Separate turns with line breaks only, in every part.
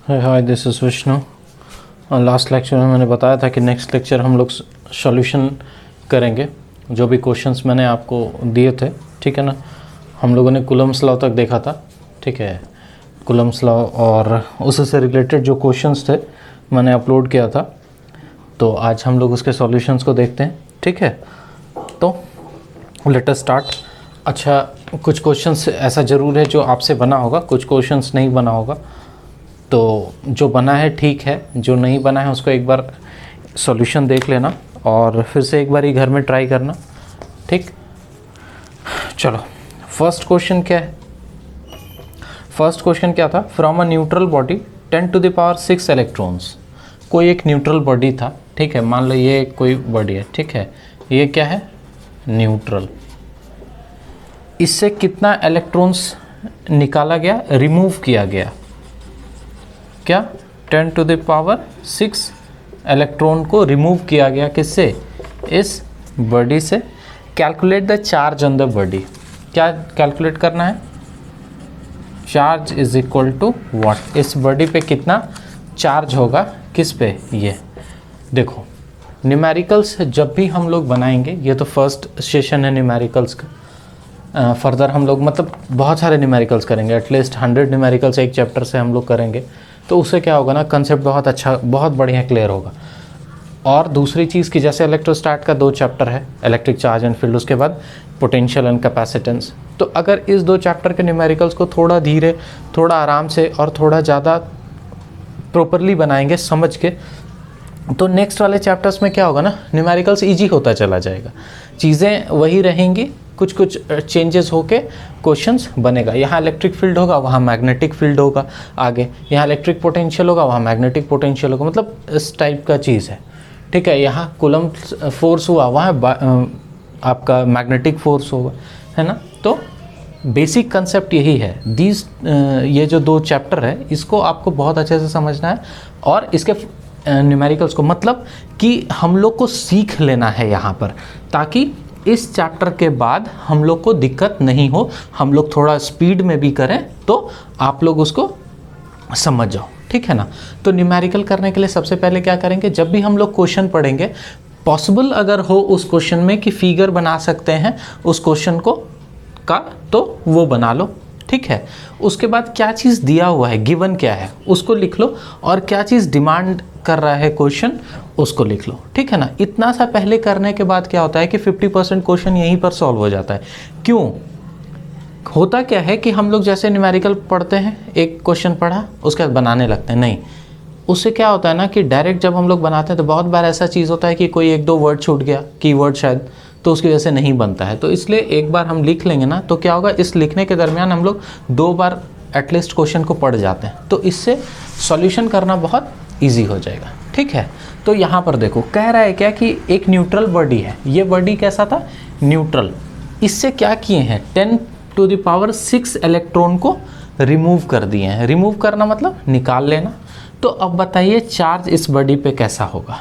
Hi this is Vishnu. Last lecture में मैंने बताया था कि नेक्स्ट लेक्चर हम लोग सॉल्यूशन करेंगे जो भी क्वेश्चंस मैंने आपको दिए थे, ठीक है ना। हम लोगों ने कूलम्ब्स लॉ तक देखा था, ठीक है। कूलम्ब्स लॉ और उससे रिलेटेड जो क्वेश्चंस थे मैंने अपलोड किया था, तो आज हम लोग उसके सॉल्यूशंस को देखते हैं, ठीक है। तो लेट अस स्टार्ट। अच्छा, कुछ क्वेश्चंस ऐसा ज़रूर है जो आपसे बना होगा, कुछ क्वेश्चंस नहीं बना होगा, तो जो बना है ठीक है, जो नहीं बना है उसको एक बार सॉल्यूशन देख लेना और फिर से एक बार ही घर में ट्राई करना, ठीक। चलो, फर्स्ट क्वेश्चन क्या है। फर्स्ट क्वेश्चन क्या था, from a neutral body 10 to the power 6 electrons. कोई एक न्यूट्रल बॉडी था, ठीक है। मान लो ये कोई बॉडी है, ठीक है। ये क्या है, न्यूट्रल। इससे कितना इलेक्ट्रॉन्स निकाला गया, रिमूव किया गया, क्या 10 टू द पावर 6 इलेक्ट्रॉन को रिमूव किया गया, किससे, इस बॉडी से। Calculate the charge on the body. क्या कैलकुलेट करना है, charge is equal to what, इस बॉडी पे कितना चार्ज होगा, किस पे, ये देखो। न्यूमेरिकल्स जब भी हम लोग बनाएंगे, ये तो फर्स्ट सेशन है न्यूमेरिकल्स का, फर्दर हम लोग मतलब बहुत सारे न्यूमेरिकल्स करेंगे, एटलीस्ट 100 न्यूमेरिकल्स एक चैप्टर से हम लोग करेंगे, तो उससे क्या होगा ना, कंसेप्ट बहुत अच्छा, बहुत बढ़िया क्लियर होगा। और दूसरी चीज़ कि जैसे इलेक्ट्रोस्टैट का 2 चैप्टर है, इलेक्ट्रिक चार्ज एंड फील्ड, उसके बाद पोटेंशियल एंड कैपेसिटेंस। तो अगर इस 2 चैप्टर के न्यूमेरिकल्स को थोड़ा धीरे, थोड़ा आराम से और थोड़ा ज़्यादा प्रॉपरली बनाएंगे समझ के, तो नेक्स्ट वाले चैप्टर्स में क्या होगा ना, न्यूमेरिकल्स ईजी होता चला जाएगा, चीज़ें वही रहेंगी, कुछ कुछ चेंजेस होके क्वेश्चंस बनेगा। यहाँ इलेक्ट्रिक फील्ड होगा, वहाँ मैग्नेटिक फील्ड होगा, आगे यहाँ इलेक्ट्रिक पोटेंशियल होगा, वहाँ मैग्नेटिक पोटेंशियल होगा, मतलब इस टाइप का चीज़ है, ठीक है। यहाँ कूलम्ब फोर्स हुआ, वहाँ आपका मैग्नेटिक फोर्स होगा, है ना। तो बेसिक कंसेप्ट यही है। ये जो 2 चैप्टर है, इसको आपको बहुत अच्छे से समझना है और इसके न्यूमेरिकल्स को, मतलब कि हम लोग को सीख लेना है यहाँ पर, ताकि इस चैप्टर के बाद हम लोग को दिक्कत नहीं हो, हम लोग थोड़ा स्पीड में भी करें तो आप लोग उसको समझ जाओ, ठीक है ना। तो न्यूमेरिकल करने के लिए सबसे पहले क्या करेंगे, जब भी हम लोग क्वेश्चन पढ़ेंगे, पॉसिबल अगर हो उस क्वेश्चन में कि फिगर बना सकते हैं उस क्वेश्चन को का, तो वो बना लो, ठीक है। उसके बाद क्या चीज़ दिया हुआ है, गिवन क्या है उसको लिख लो, और क्या चीज़ डिमांड कर रहा है क्वेश्चन उसको लिख लो, ठीक है ना। इतना सा पहले करने के बाद क्या होता है कि 50% क्वेश्चन यहीं पर सॉल्व हो जाता है। क्यों होता क्या है कि हम लोग जैसे न्यूमेरिकल पढ़ते हैं, एक क्वेश्चन पढ़ा उसके बाद बनाने लगते हैं, नहीं, उससे क्या होता है ना कि डायरेक्ट जब हम लोग बनाते हैं तो बहुत बार ऐसा चीज़ होता है कि कोई 1-2 वर्ड छूट गया, कीवर्ड शायद, तो उसकी वजह से नहीं बनता है। तो इसलिए एक बार हम लिख लेंगे ना, तो क्या होगा, इस लिखने के दरमियान हम लोग 2 बार एटलीस्ट क्वेश्चन को पढ़ जाते हैं, तो इससे सॉल्यूशन करना बहुत ईजी हो जाएगा, ठीक है। तो यहाँ पर देखो कह रहा है क्या कि एक न्यूट्रल बॉडी है, ये बॉडी कैसा था, न्यूट्रल। इससे क्या किए हैं, 10 टू द पावर 6 इलेक्ट्रॉन को रिमूव कर दिए हैं। रिमूव करना मतलब निकाल लेना। तो अब बताइए चार्ज इस बॉडी पे कैसा होगा।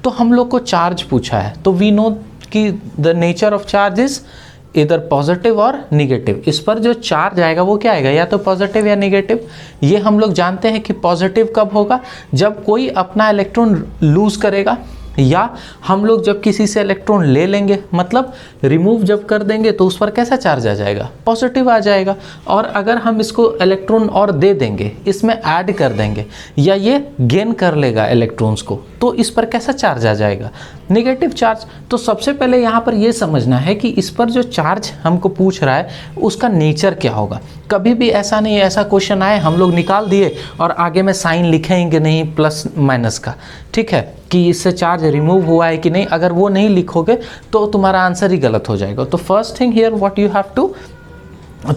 तो हम लोग को चार्ज पूछा है, तो वी नो कि the nature of charge is इधर पॉजिटिव और निगेटिव। इस पर जो चार्ज आएगा वो क्या आएगा, या तो पॉजिटिव या निगेटिव। ये हम लोग जानते हैं कि पॉजिटिव कब होगा, जब कोई अपना इलेक्ट्रॉन लूज करेगा, या हम लोग जब किसी से इलेक्ट्रॉन ले लेंगे, मतलब रिमूव जब कर देंगे, तो उस पर कैसा चार्ज आ जाएगा, पॉजिटिव आ जाएगा। और अगर हम इसको इलेक्ट्रॉन और दे देंगे, इसमें ऐड कर देंगे, या ये गेन कर लेगा इलेक्ट्रॉन्स को, तो इस पर कैसा चार्ज आ जाएगा, नेगेटिव चार्ज। तो सबसे पहले यहाँ पर ये समझना है कि इस पर जो चार्ज हमको पूछ रहा है उसका नेचर क्या होगा। कभी भी ऐसा नहीं, ऐसा क्वेश्चन आए हम लोग निकाल दिए और आगे में साइन लिखेंगे नहीं प्लस माइनस का, ठीक है, कि इससे चार्ज रिमूव हुआ है कि नहीं। अगर वो नहीं लिखोगे तो तुम्हारा आंसर ही गलत हो जाएगा। तो first thing here what you have to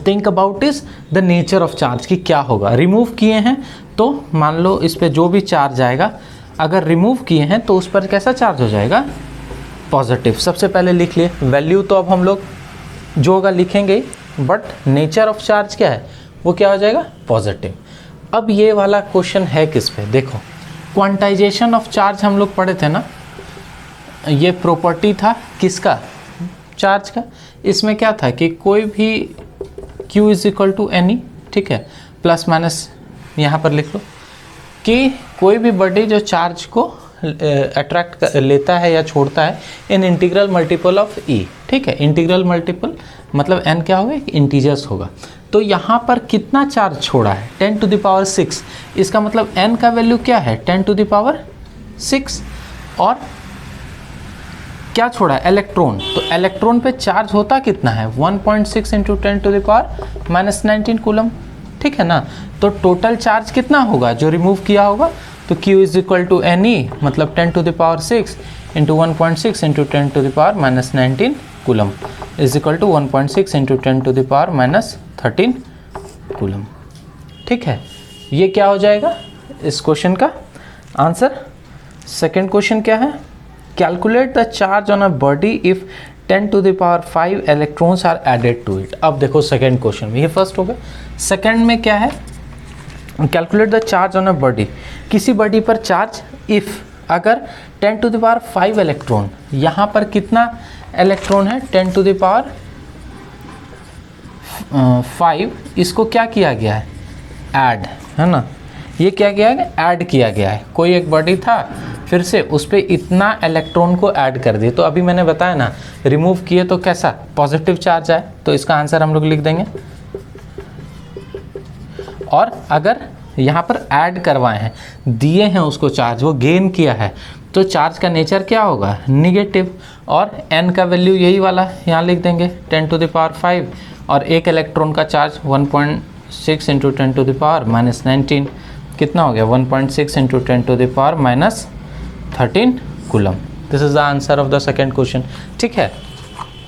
think about is the nature of charge, कि क्या होगा। रिमूव किए हैं तो मान लो इस पर जो भी चार्ज आएगा, अगर रिमूव किए हैं तो उस पर कैसा चार्ज हो जाएगा, पॉजिटिव। सबसे पहले लिख लिए वैल्यू, तो अब हम लोग जो होगा लिखेंगे, बट नेचर ऑफ चार्ज क्या है, वो क्या हो जाएगा, पॉजिटिव। अब ये वाला क्वेश्चन है किस पे, देखो क्वांटाइजेशन ऑफ चार्ज हम लोग पढ़े थे ना, ये प्रॉपर्टी था किसका, चार्ज का। इसमें क्या था कि कोई भी Q is equal to any, ठीक है, प्लस माइनस यहाँ पर लिख लो, कि कोई भी बॉडी जो चार्ज को अट्रैक्ट लेता है या छोड़ता है इन इंटीग्रल मल्टीपल ऑफ ई, ठीक है। इंटीग्रल मल्टीपल मतलब n क्या होगा, इंटीजर्स होगा। तो यहाँ पर कितना चार्ज छोड़ा है, 10 टू द पावर 6, इसका मतलब n का वैल्यू क्या है, 10 टू द पावर 6, और क्या छोड़ा है, इलेक्ट्रॉन। तो इलेक्ट्रॉन पे चार्ज होता कितना है, 1.6 into 10 to the power minus 19 coulomb, ठीक है ना। तो टोटल चार्ज कितना होगा जो रिमूव किया होगा, तो Q is equal to n e, मतलब 10 to the power 6 into 1.6 into 10 to the power minus 19 coulomb is equal to 1.6 into 10 to the power minus 13 coulomb, ठीक है। ये क्या हो जाएगा इस क्वेश्चन का आंसर। सेकेंड क्वेश्चन क्या है, calculate the charge on a body if 10 to the power 5 electrons are added to it. अब देखो सेकेंड क्वेश्चन में, ये फर्स्ट हो गया। सेकेंड में क्या है, calculate the charge on a body, किसी बॉडी पर चार्ज इफ अगर 10 टू द पावर 5 इलेक्ट्रॉन, यहाँ पर कितना इलेक्ट्रॉन है, 10 टू द पावर 5, इसको क्या किया गया है, ऐड, है ना। ये क्या किया गया, ऐड किया गया है। कोई एक बॉडी था, फिर से उस पर इतना इलेक्ट्रॉन को ऐड कर दिए। तो अभी मैंने बताया ना, रिमूव किए तो कैसा पॉजिटिव चार्ज आए, तो इसका आंसर हम लोग लिख देंगे। और अगर यहाँ पर ऐड करवाए हैं, दिए हैं उसको चार्ज, वो गेन किया है, तो चार्ज का नेचर क्या होगा, निगेटिव। और n का वैल्यू यही वाला यहाँ लिख देंगे, 10 टू द पावर 5, और एक इलेक्ट्रॉन का charge 1.6 into 10 to the power minus 19, कितना हो गया, 1.6 into 10 to the power minus 13 coulomb. This is the answer of the second question, ठीक है।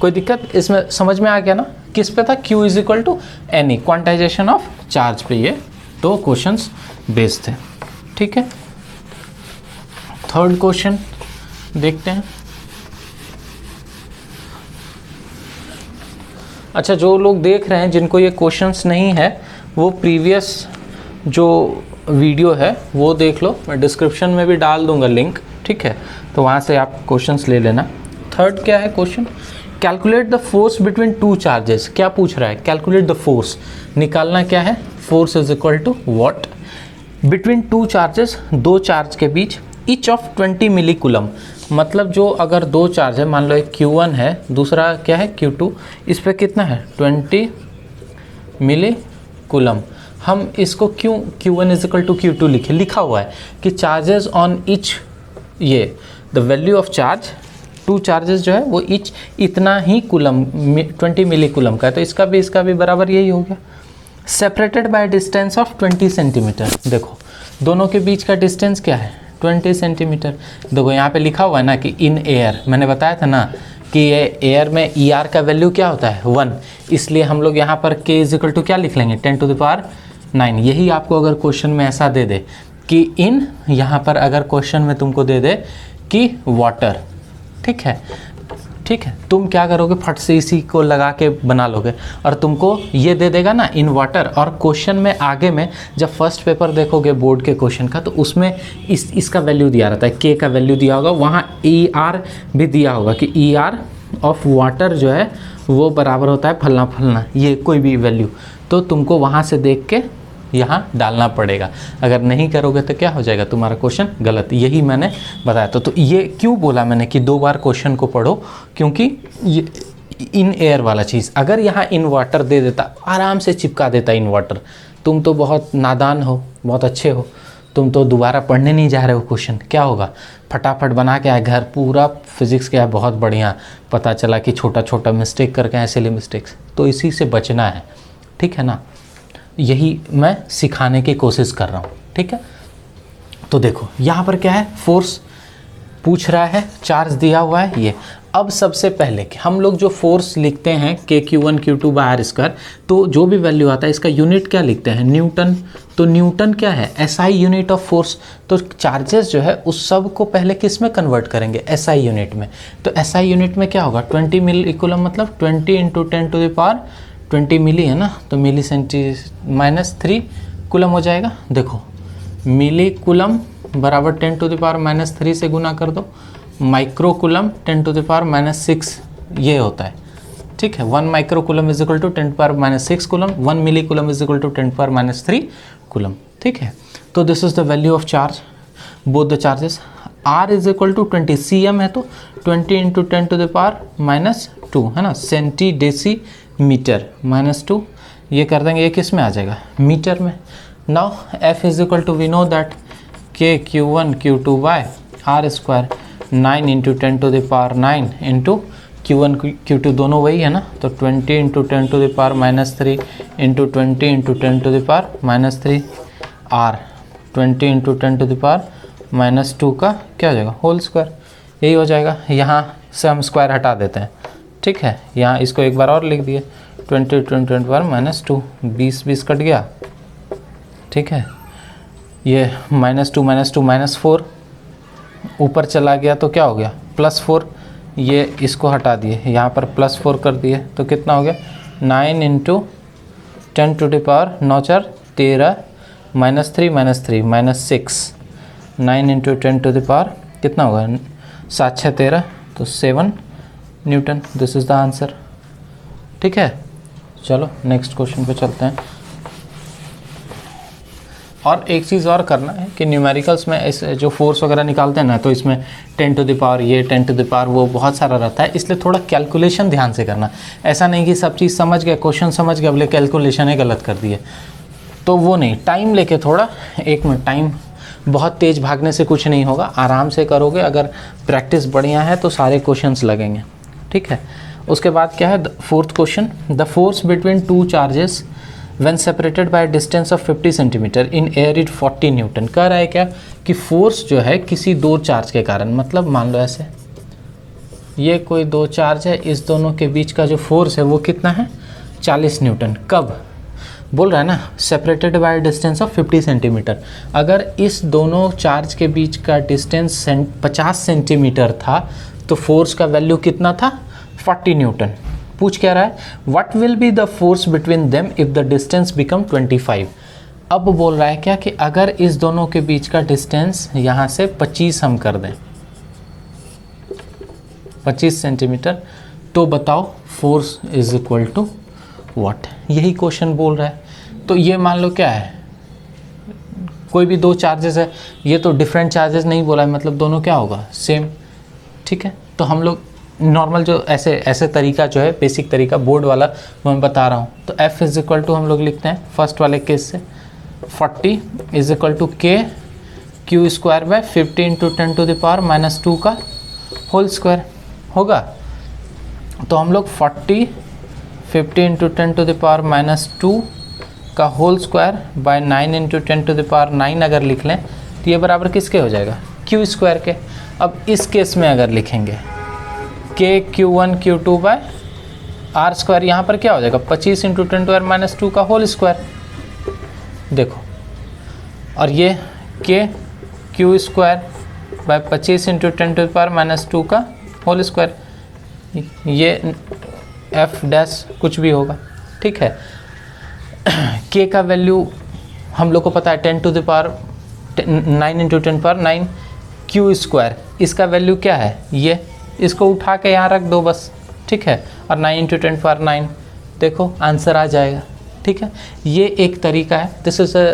कोई दिक्कत इसमें, समझ में आ गया ना। किस पे था, Q is equal to n e, quantization of charge पे ये दो क्वेश्चंस बेस्ड थे, ठीक है। थर्ड क्वेश्चन देखते हैं। अच्छा, जो लोग देख रहे हैं जिनको ये क्वेश्चंस नहीं है, वो प्रीवियस जो वीडियो है वो देख लो, मैं डिस्क्रिप्शन में भी डाल दूंगा लिंक, ठीक है। तो वहाँ से आप क्वेश्चंस ले लेना। थर्ड क्या है question, calculate the force between two charges. क्या पूछ रहा है, कैलकुलेट द फोर्स, निकालना क्या है, force is equal to what between two charges, दो चार्ज के बीच, ईच ऑफ 20 मिली कूलम। मतलब जो अगर दो चार्ज है, मान लो एक Q1 है, दूसरा क्या है Q2, इस पर कितना है 20 मिली कूलम। हम इसको क्यों Q1 is equal to Q2 लिखा हुआ है कि चार्जेस ऑन ईच, ये the value of charge, two charges जो है वो ईच इतना ही कूलम, 20 मिली कूलम का है। तो इसका भी बराबर यही हो गया। Separated by distance of 20 centimetre. देखो दोनों के बीच का डिस्टेंस क्या है, 20 सेंटीमीटर। देखो यहाँ पे लिखा हुआ है ना कि इन एयर, मैंने बताया था ना कि ये एयर में ER का वैल्यू क्या होता है 1, इसलिए हम लोग यहाँ पर K इज इक्वल टू क्या लिख लेंगे, 10 टू द पावर 9। यही आपको अगर क्वेश्चन में ऐसा दे दे कि इन, यहाँ पर अगर क्वेश्चन में तुमको दे दे कि वाटर, ठीक है, तुम क्या करोगे, फट से इसी को लगा के बना लोगे। और तुमको ये दे देगा ना इन वाटर, और क्वेश्चन में आगे में जब फर्स्ट पेपर देखोगे बोर्ड के क्वेश्चन का, तो उसमें इसका वैल्यू दिया रहता है, K का वैल्यू दिया होगा, वहाँ ER भी दिया होगा कि ER ऑफ वाटर जो है वो बराबर होता है फलना फलना, ये कोई भी वैल्यू। तो तुमको वहाँ से देख के यहाँ डालना पड़ेगा। अगर नहीं करोगे तो क्या हो जाएगा, तुम्हारा क्वेश्चन गलत। यही मैंने बताया। तो ये क्यों बोला मैंने कि 2 बार क्वेश्चन को पढ़ो, क्योंकि ये इन एयर वाला चीज़ अगर यहाँ इन वाटर दे देता, आराम से चिपका देता इन वाटर। तुम तो बहुत नादान हो, बहुत अच्छे हो, तुम तो दोबारा पढ़ने नहीं जा रहे हो क्वेश्चन, क्या होगा, फटाफट बना के आए घर, पूरा फिजिक्स क्या है बहुत बढ़िया, पता चला कि छोटा छोटा मिस्टेक करके आए, सिली मिस्टेक्स। तो इसी से बचना है, ठीक है ना। यही मैं सिखाने की कोशिश कर रहा हूँ, ठीक है। तो देखो यहाँ पर क्या है, फोर्स पूछ रहा है, चार्ज दिया हुआ है ये। अब सबसे पहले कि हम लोग जो फोर्स लिखते हैं Q1 Q2 बाय R², तो जो भी वैल्यू आता है इसका यूनिट क्या लिखते हैं, न्यूटन। तो न्यूटन क्या है, SI यूनिट ऑफ फोर्स। तो चार्जेस जो है उस सब को पहले किस में कन्वर्ट करेंगे, SI यूनिट में। तो SI यूनिट में क्या होगा, 20 मिली कूलम, मतलब 20 इंटू 10 टू द पावर 20 मिली है ना, तो मिली सेंटी माइनस 3 कूलम हो जाएगा। देखो मिली कूलम बराबर 10 टू द पावर माइनस 3 से गुना कर दो, micro coulomb 10 to the power minus 6 ये होता है, ठीक है। 1 micro coulomb is equal to 10 power minus 6 coulomb, 1 milli coulomb is equal to 10 power minus 3 coulomb, ठीक है। तो this is the value of charge both the charges. R is equal to 20, cm है तो 20 इंटू 10 टू द पावर -2 है ना, senti deci metre -2, ये कर देंगे, ये किस में आ जाएगा, मीटर में। Now F is equal to we know that K Q1 Q2 by R square 9 into 10 to the power 9 into Q1 Q2 दोनों वही है ना, तो 20 into 10 to the power -3 into 20 into 10 to the power -3 R 20 into 10 to the power -2 का क्या हो जाएगा, whole square, यही हो जाएगा। यहाँ से हम स्क्वायर हटा देते हैं, ठीक है, यहाँ इसको एक बार और लिख दिए 20 20 पावर -2, 20 कट गया, ठीक है, ये -2 -4 ऊपर चला गया तो क्या हो गया, +4, ये इसको हटा दिए, यहाँ पर +4 कर दिए तो कितना हो गया, 9 into 10 to the power 9 4 13 -3 -6, 9 into 10 to the power कितना होगा, 7 6 13, तो 7 newton. This is the answer, ठीक है। चलो नेक्स्ट क्वेश्चन पे चलते हैं। और एक चीज़ और करना है कि न्यूमेरिकल्स में इस जो फोर्स वगैरह निकालते हैं ना, तो इसमें 10 टू द पावर ये 10 टू द पावर वो बहुत सारा रहता है, इसलिए थोड़ा कैलकुलेशन ध्यान से करना। ऐसा नहीं कि सब चीज़ समझ गए, क्वेश्चन समझ गए, बोले कैलकुलेशन है गलत कर दिए, तो वो नहीं, टाइम लेके थोड़ा 1 मिनट टाइम, बहुत तेज़ भागने से कुछ नहीं होगा, आराम से करोगे, अगर प्रैक्टिस बढ़िया है तो सारे क्वेश्चंस लगेंगे, ठीक है। उसके बाद क्या है, fourth question, the force between two charges when separated by distance of 50 centimetre in air is 40 Newton. कह रहा है क्या कि फोर्स जो है किसी दो चार्ज के कारण, मतलब मान लो ऐसे ये कोई दो चार्ज है, इस दोनों के बीच का जो फोर्स है वो कितना है, 40 न्यूटन। कब बोल रहा है ना, separated by distance of 50 centimetre. अगर इस दोनों चार्ज के बीच का डिस्टेंस 50 सेंटीमीटर था तो फोर्स का वैल्यू कितना था, 40 न्यूटन। पूछ क्या रहा है, what will be the force between them if the distance become 25। अब बोल रहा है क्या कि अगर इस दोनों के बीच का डिस्टेंस यहाँ से 25 हम कर दें, 25 सेंटीमीटर, तो बताओ force is equal to what, यही क्वेश्चन बोल रहा है। तो ये मान लो क्या है, कोई भी दो चार्जेस है, ये तो डिफरेंट चार्जेस नहीं बोला है, मतलब दोनों क्या होगा, सेम, ठीक है। तो हम लोग नॉर्मल जो ऐसे तरीका जो है, बेसिक तरीका बोर्ड वाला वो मैं बता रहा हूँ। तो F इज इक्वल टू हम लोग लिखते हैं फर्स्ट वाले केस से 40 is equal to K Q square by 50 into 10 to the power -2 का होल स्क्वायर होगा। तो हम लोग 40 50 इंटू 10 टू द पावर -2 का whole square by 9 into 10 to the power 9 अगर लिख लें तो ये बराबर किसके हो जाएगा, Q स्क्वायर के। अब इस केस में अगर लिखेंगे K Q1 Q2 by R square, यहाँ पर क्या हो जाएगा, 25 इंटू 10 टू पावर -2 का होल स्क्वायर, देखो, और ये K Q square by 25 into 10 to power -2 का होल स्क्वायर, ये F डैश कुछ भी होगा, ठीक है। K का वैल्यू हम लोग को पता है 10 to the power 9 into 10 power 9 Q square, इसका वैल्यू क्या है, ये, इसको उठा के यहाँ रख दो बस, ठीक है, और 9 इंटू 10 पावर 9, देखो आंसर आ जाएगा, ठीक है। ये एक तरीका है, दिस इज़ अ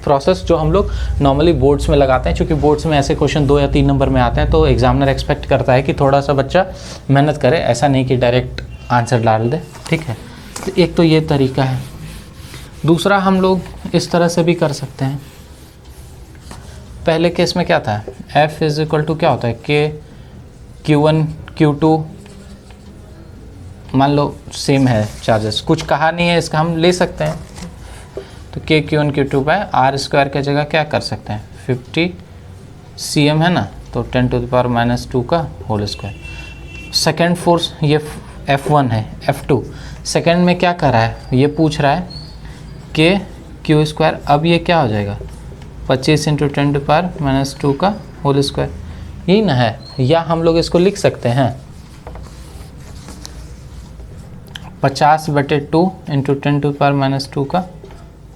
प्रोसेस जो हम लोग नॉर्मली बोर्ड्स में लगाते हैं, क्योंकि बोर्ड्स में ऐसे क्वेश्चन 2 या 3 नंबर में आते हैं, तो एग्जामिनर एक्सपेक्ट करता है कि थोड़ा सा बच्चा मेहनत करे, ऐसा नहीं कि डायरेक्ट आंसर डाल दे, ठीक है। तो एक तो ये तरीका है। दूसरा हम लोग इस तरह से भी कर सकते हैं। पहले केस में क्या था, F इज इक्वल टू क्या होता है, K Q1 Q2, मान लो सेम है चार्जेस, कुछ कहा नहीं है, इसका हम ले सकते हैं। तो K Q1 Q2 by R square की जगह क्या कर सकते हैं, 50 cm है ना, तो 10 टू द पावर -2 का होल स्क्वायर। सेकेंड फोर्स ये F1 है, F2 सेकेंड में क्या कर रहा है, ये पूछ रहा है K Q स्क्वायर, अब ये क्या हो जाएगा, 25 इंटू 10 टू पावर -2 का होल स्क्वायर, यही ना है। या हम लोग इसको लिख सकते हैं 50/2 इंटू 10 टू पावर -2 का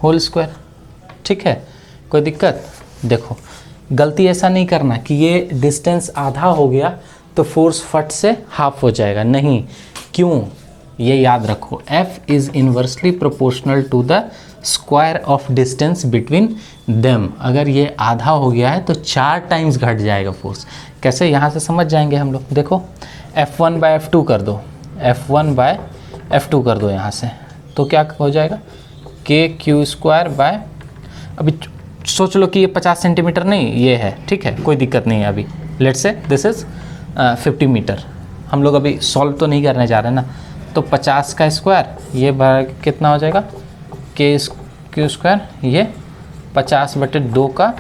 होल स्क्वायर, ठीक है, कोई दिक्कत। देखो गलती ऐसा नहीं करना कि ये डिस्टेंस आधा हो गया तो फोर्स फट से हाफ हो जाएगा, नहीं, क्यों, ये याद रखो, F is inversely proportional to the square of distance between them. अगर ये आधा हो गया है तो 4 टाइम्स घट जाएगा फोर्स। कैसे, यहाँ से समझ जाएंगे हम लोग। देखो F1/F2 कर दो, F1/F2 कर दो यहाँ से, तो क्या हो जाएगा KQ²। अभी सोच लो कि ये 50 सेंटीमीटर नहीं ये है, ठीक है, कोई दिक्कत नहीं है। अभी let's say this is 50 metre. हम लोग अभी सॉल्व तो नहीं करने जा रहे हैं ना, तो 50 का स्क्वायर ये कितना हो जाएगा KQ², ये 50/2 का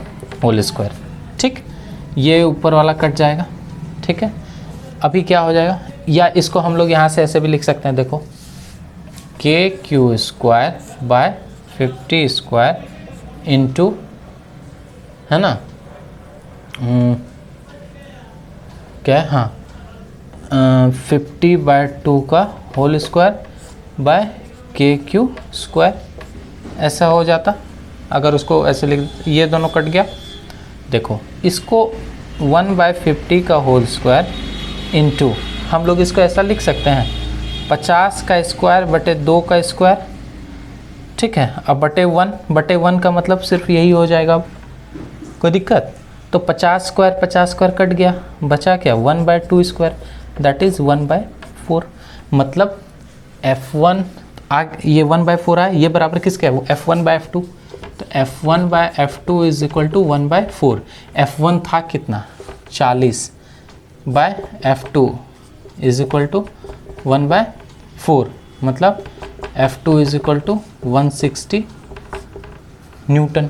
होल स्क्वायर। ठीक, ये ऊपर वाला कट जाएगा। ठीक है, अभी क्या हो जाएगा, या इसको हम लोग यहाँ से ऐसे भी लिख सकते हैं। देखो KQ²/50² इंटू, है ना, क्या है, हाँ 50/2 का होल स्क्वायर बाय KQ², ऐसा हो जाता। अगर उसको ऐसे लिख, ये दोनों कट गया। देखो इसको 1/50 का होल स्क्वायर इंटू, हम लोग इसको ऐसा लिख सकते हैं 50 का स्क्वायर बटे 2 का स्क्वायर। ठीक है, अब बटे 1 का मतलब सिर्फ यही हो जाएगा। अब कोई दिक्कत, तो 50² कट गया, बचा क्या 1/2², दैट इज़ 1/4। मतलब F1 ये 1/4 आया, ये बराबर किसका है, वो F1/F2। तो F1/F2 is equal to 1/4। F1 था कितना 40/F2 इज इक्वल टू 1/4। मतलब F2 is equal to 160 Newton.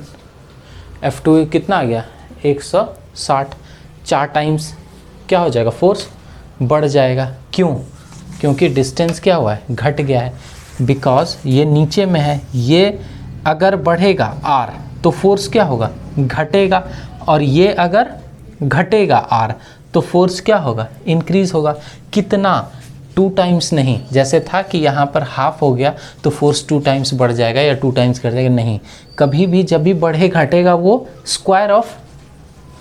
F2 कितना आ गया 160। 4 टाइम्स क्या हो जाएगा, फोर्स बढ़ जाएगा। क्यों, क्योंकि डिस्टेंस क्या हुआ है, घट गया है। बिकॉज ये नीचे में है, ये अगर बढ़ेगा R तो फोर्स क्या होगा, घटेगा, और ये अगर घटेगा R तो फोर्स क्या होगा, इंक्रीज होगा। कितना, 2 टाइम्स नहीं, जैसे था कि यहाँ पर हाफ हो गया तो फोर्स 2 टाइम्स बढ़ जाएगा या 2 टाइम्स घट जाएगा, नहीं। कभी भी जब भी बढ़े घटेगा वो स्क्वायर ऑफ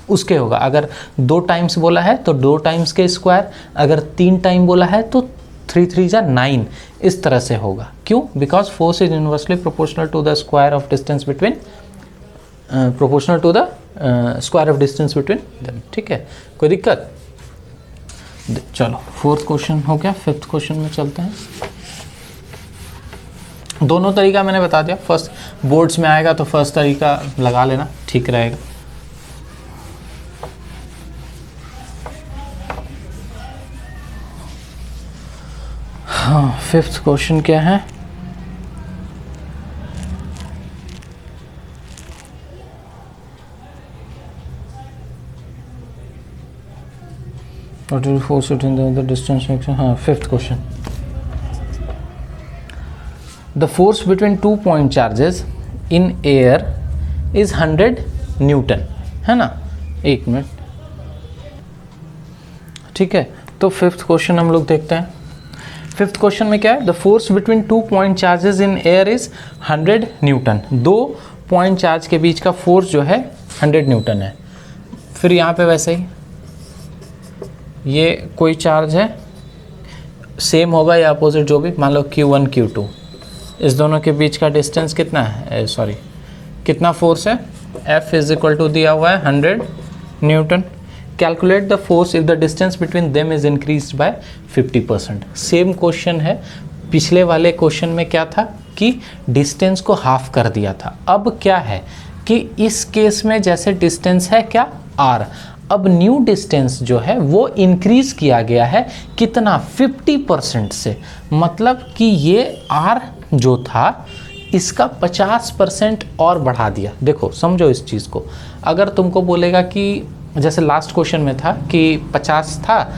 उसके होगा। अगर 2 टाइम्स बोला है तो 2 टाइम्स के स्क्वायर, अगर 3 टाइम बोला है तो 3 3 जा 9, इस तरह से होगा। क्यों, because force is inversely proportional to the square of distance between, proportional to the square of distance between them. ठीक है, कोई दिक्कत। चलो 4th क्वेश्चन हो गया, 5th क्वेश्चन में चलते हैं। दोनों तरीका मैंने बता दिया, फर्स्ट बोर्ड्स में आएगा तो फर्स्ट तरीका लगा लेना, ठीक रहेगा। हाँ, 5th क्वेश्चन क्या है, What will force it in the distance section? हाँ, 5th question. The force between 2 point charges in air is 100 Newton, है ना। 1 मिनट, ठीक है। तो 5th क्वेश्चन हम लोग देखते हैं। 5th क्वेश्चन में क्या है, the force between 2 point charges in air is 100 Newton. 2 point charge के बीच का फोर्स जो है 100 न्यूटन है। फिर यहाँ पे वैसे ही ये कोई चार्ज है, सेम होगा या अपोजिट जो भी, मान लो Q1 Q2, इस दोनों के बीच का डिस्टेंस कितना है, सॉरी कितना फोर्स है, F इज इक्वल टू दिया हुआ है 100 Newton. Calculate the force if the distance between them is increased by 50%। Same question है, पिछले वाले क्वेश्चन में क्या था कि डिस्टेंस को हाफ कर दिया था। अब क्या है कि इस केस में जैसे डिस्टेंस है क्या R, अब न्यू डिस्टेंस जो है वो इंक्रीज किया गया है कितना, 50% से। मतलब कि ये R जो था इसका 50% और बढ़ा दिया। देखो समझो इस चीज़ को, अगर तुमको बोलेगा कि जैसे लास्ट क्वेश्चन में था कि 50 था,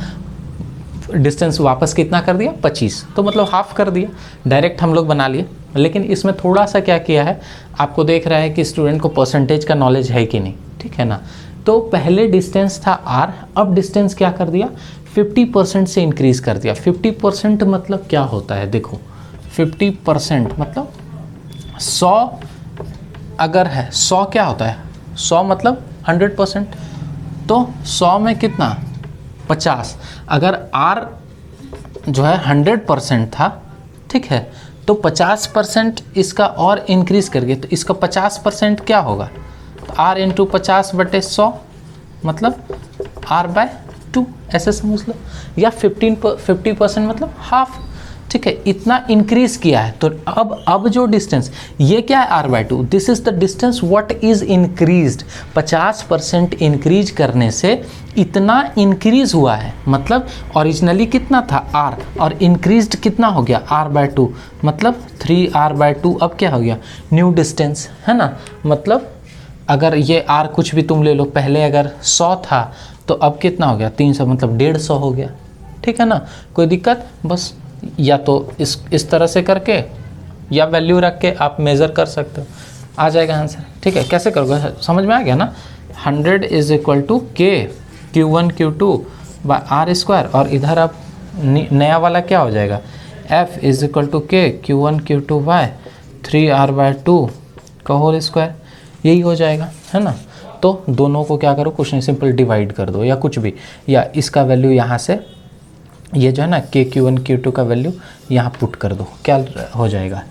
डिस्टेंस वापस कितना कर दिया 25, तो मतलब हाफ कर दिया, डायरेक्ट हम लोग बना लिए। लेकिन इसमें थोड़ा सा क्या किया है, आपको देख रहा है कि स्टूडेंट को परसेंटेज का नॉलेज है कि नहीं, ठीक है ना। तो पहले डिस्टेंस था R, अब डिस्टेंस क्या कर दिया 50% से इंक्रीज कर दिया। 50% मतलब क्या होता है, देखो 50% मतलब 100 अगर है, 100 क्या होता है, 100 मतलब 100%, तो 100 में कितना 50। अगर R जो है 100% था, ठीक है, तो 50% इसका और इंक्रीज करके तो इसका 50% क्या होगा, तो r इंटू 50/100 मतलब r/2 ऐसे समझ लो, या 50% मतलब हाफ, ठीक है, इतना इंक्रीज किया है। तो अब जो डिस्टेंस ये क्या है r/2, this is the distance what is increased, 50% increase करने से इतना इंक्रीज हुआ है, मतलब ओरिजिनली कितना था r और इंक्रीज्ड कितना हो गया r/2 मतलब 3r/2, अब क्या हो गया न्यू डिस्टेंस, है ना। मतलब अगर ये r कुछ भी तुम ले लो, पहले अगर 100 था तो अब कितना हो गया 300 मतलब 150 हो गया, ठीक है ना। कोई दिक्कत, बस या तो इस तरह से करके या वैल्यू रख के आप मेज़र कर सकते हो, आ जाएगा आंसर, ठीक है। कैसे करोगे समझ में आ गया ना। 100 is equal to k q1 q2 by r², और इधर अब नया वाला क्या हो जाएगा, f is equal to k q1 q2 by 3r/2 का होल स्क्वायर, यही हो जाएगा, है ना। तो दोनों को क्या करो, कुछ नहीं, सिंपल डिवाइड कर दो या कुछ भी, या इसका वैल्यू यहाँ से ये जो है ना k q1 q2 का वैल्यू यहाँ पुट कर दो, क्या हो जाएगा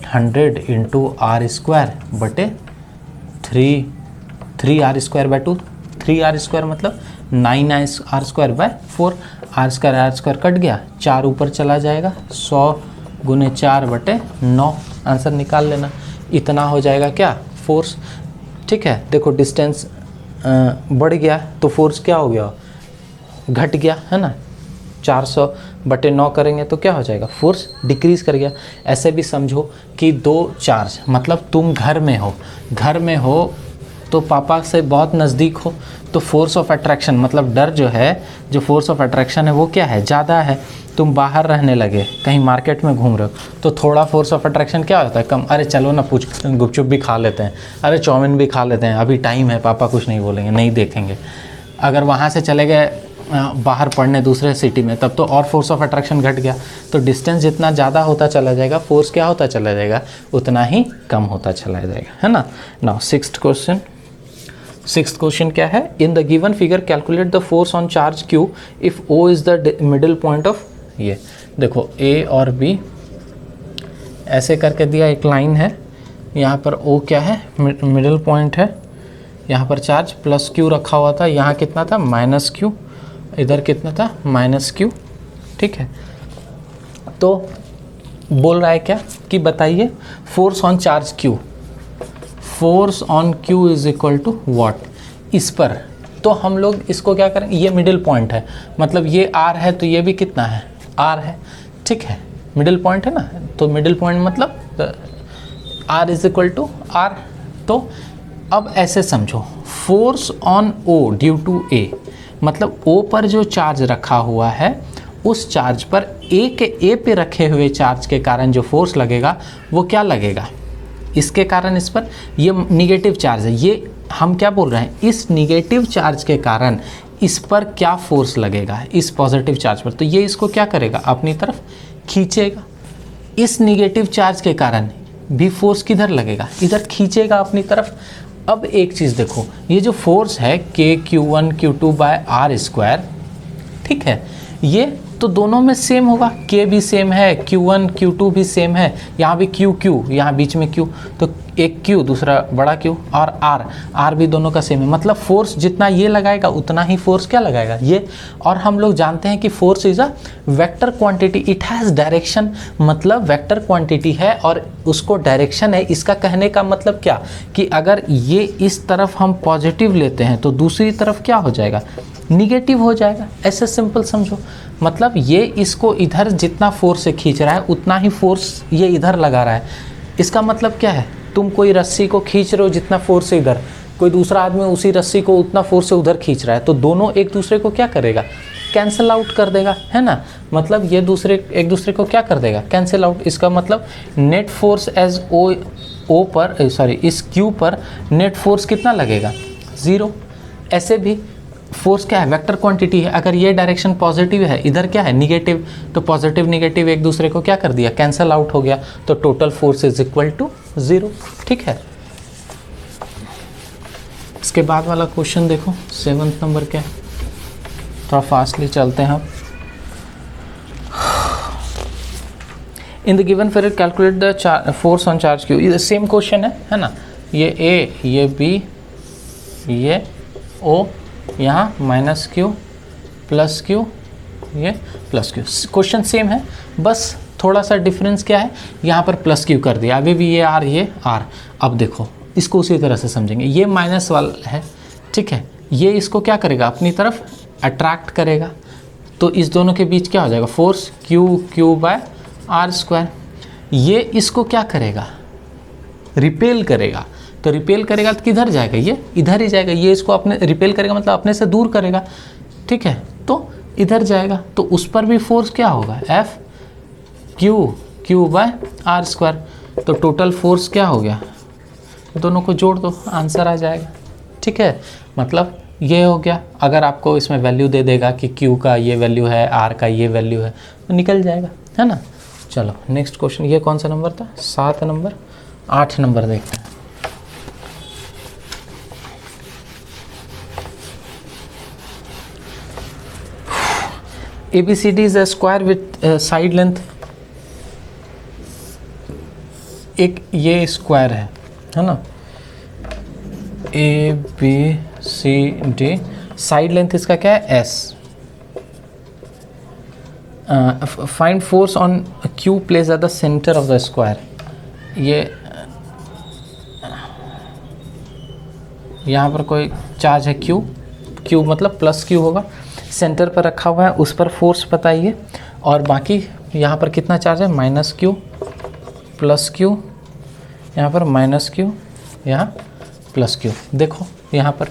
100 इंटू r² बटे 3r²/2, 3r² मतलब 9r²/4, r² कट गया, 4 ऊपर चला जाएगा, 100 गुने 4/9, आंसर निकाल लेना। इतना हो जाएगा क्या फोर्स, ठीक है। देखो डिस्टेंस बढ़ गया तो फोर्स क्या हो गया, घट गया, है ना। 400/9 करेंगे तो क्या हो जाएगा, फोर्स डिक्रीज कर गया। ऐसे भी समझो कि दो चार्ज, मतलब तुम घर में हो तो पापा से बहुत नज़दीक हो, तो फोर्स ऑफ अट्रैक्शन मतलब डर जो है, जो फोर्स ऑफ अट्रैक्शन है वो क्या है, ज़्यादा है। तुम बाहर रहने लगे, कहीं मार्केट में घूम रहे हो, तो थोड़ा फोर्स ऑफ अट्रैक्शन क्या होता है, कम। अरे चलो ना गुपचुप भी खा लेते हैं, अरे चाउमीन भी खा लेते हैं, अभी टाइम है, पापा कुछ नहीं बोलेंगे, नहीं देखेंगे। अगर वहाँ से चले गए बाहर पढ़ने दूसरे सिटी में, तब तो और फोर्स ऑफ अट्रैक्शन घट गया। तो डिस्टेंस जितना ज़्यादा होता चला जाएगा, फोर्स क्या होता चला जाएगा, उतना ही कम होता चला जाएगा, है ना। नाउ सिक्स्थ क्वेश्चन क्या है, इन the given figure calculate the force on charge Q if O is the middle point of, ये देखो A और B ऐसे करके दिया, एक लाइन है, यहाँ पर O क्या है, मिडिल पॉइंट है, यहाँ पर चार्ज प्लस Q रखा हुआ था, यहाँ कितना था -Q, इधर कितना था -Q, ठीक है। तो बोल रहा है क्या कि बताइए force on charge Q, force on Q is equal to what, इस पर। तो हम लोग इसको क्या करेंगे, ये मिडिल पॉइंट है, मतलब ये R है तो ये भी कितना है, R है, ठीक है, मिडिल पॉइंट है ना। तो मिडिल पॉइंट मतलब R is equal to R। तो अब ऐसे समझो, force on O due to A, मतलब O पर जो चार्ज रखा हुआ है, उस चार्ज पर A पे रखे हुए चार्ज के कारण जो फोर्स लगेगा वो क्या लगेगा, इसके कारण इस पर, ये निगेटिव चार्ज है, ये हम क्या बोल रहे हैं, इस निगेटिव चार्ज के कारण इस पर क्या फोर्स लगेगा, इस पॉजिटिव चार्ज पर। तो ये इसको क्या करेगा, अपनी तरफ खींचेगा। इस निगेटिव चार्ज के कारण भी फोर्स किधर लगेगा, इधर खींचेगा अपनी तरफ। अब एक चीज़ देखो, ये जो फोर्स है k q1 q2 by r², ठीक है, ये तो दोनों में सेम होगा, k भी सेम है, q1 q2 भी सेम है, यहाँ भी q यहाँ बीच में q, तो एक q दूसरा बड़ा q, और r भी दोनों का सेम है, मतलब फोर्स जितना ये लगाएगा उतना ही फोर्स क्या लगाएगा ये। और हम लोग जानते हैं कि force is a vector quantity, it has direction, मतलब वेक्टर क्वांटिटी है और उसको डायरेक्शन है। इसका कहने का मतलब क्या कि अगर ये इस तरफ हम पॉजिटिव लेते हैं तो दूसरी तरफ क्या हो जाएगा, निगेटिव हो जाएगा। ऐसे सिंपल समझो, मतलब ये इसको इधर जितना फोर्स से खींच रहा है उतना ही फोर्स ये इधर लगा रहा है। इसका मतलब क्या है, तुम कोई रस्सी को खींच रहे हो जितना फोर्स से इधर, कोई दूसरा आदमी उसी रस्सी को उतना फोर्स से उधर खींच रहा है, तो दोनों एक दूसरे को क्या करेगा, कैंसिल आउट कर देगा, है ना। मतलब ये एक दूसरे को क्या कर देगा, कैंसिल आउट। इसका मतलब नेट फोर्स एज ओ पर इस Q पर नेट फोर्स कितना लगेगा, 0। ऐसे भी फोर्स क्या है, वेक्टर क्वांटिटी है, अगर ये डायरेक्शन पॉजिटिव है, इधर क्या है निगेटिव, तो पॉजिटिव निगेटिव एक दूसरे को क्या कर दिया, कैंसिल आउट हो गया, तो total force is equal to 0, ठीक है। इसके बाद वाला क्वेश्चन देखो, 7th नंबर क्या है, थोड़ा फास्टली चलते हैं हम। इन the given figure calculate the force on charge Q, ये सेम क्वेश्चन है ना, ये ए, ये बी, ये ओ, यहाँ माइनस क्यू प्लस क्यू, ये प्लस क्यू, क्वेश्चन सेम है, बस थोड़ा सा डिफरेंस क्या है, यहाँ पर प्लस क्यू कर दिया, अभी भी ये आर, ये आर। अब देखो इसको उसी तरह से समझेंगे, ये माइनस वाला है, ठीक है, ये इसको क्या करेगा, अपनी तरफ अट्रैक्ट करेगा, तो इस दोनों के बीच क्या हो जाएगा, force q by are square. ये इसको क्या करेगा, रिपेल करेगा, तो रिपेल करेगा तो किधर जाएगा, ये इधर ही जाएगा, ये इसको अपने रिपेल करेगा मतलब अपने से दूर करेगा, ठीक है, तो इधर जाएगा, तो उस पर भी फोर्स क्या होगा, f q by are square. तो टोटल फोर्स क्या हो गया, दोनों को जोड़ दो, आंसर आ जाएगा, ठीक है, मतलब ये हो गया। अगर आपको इसमें वैल्यू दे देगा कि क्यू का ये वैल्यू है, आर का ये वैल्यू है, तो निकल जाएगा, है ना। चलो नेक्स्ट क्वेश्चन, ये कौन सा नंबर था, 7 नंबर, 8 नंबर देखते हैं। ABCD is a square with side length, एक ये स्क्वायर है ना, ABCD, साइड लेंथ इसका क्या है, S। Find force on Q place at the centre of the square, ये यहाँ पर कोई चार्ज है Q मतलब प्लस Q होगा, सेंटर पर रखा हुआ है, उस पर फोर्स बताइए, और बाकी यहाँ पर कितना चार्ज है, माइनस क्यू प्लस क्यू, यहाँ पर माइनस क्यू, यहाँ प्लस क्यू। देखो यहाँ पर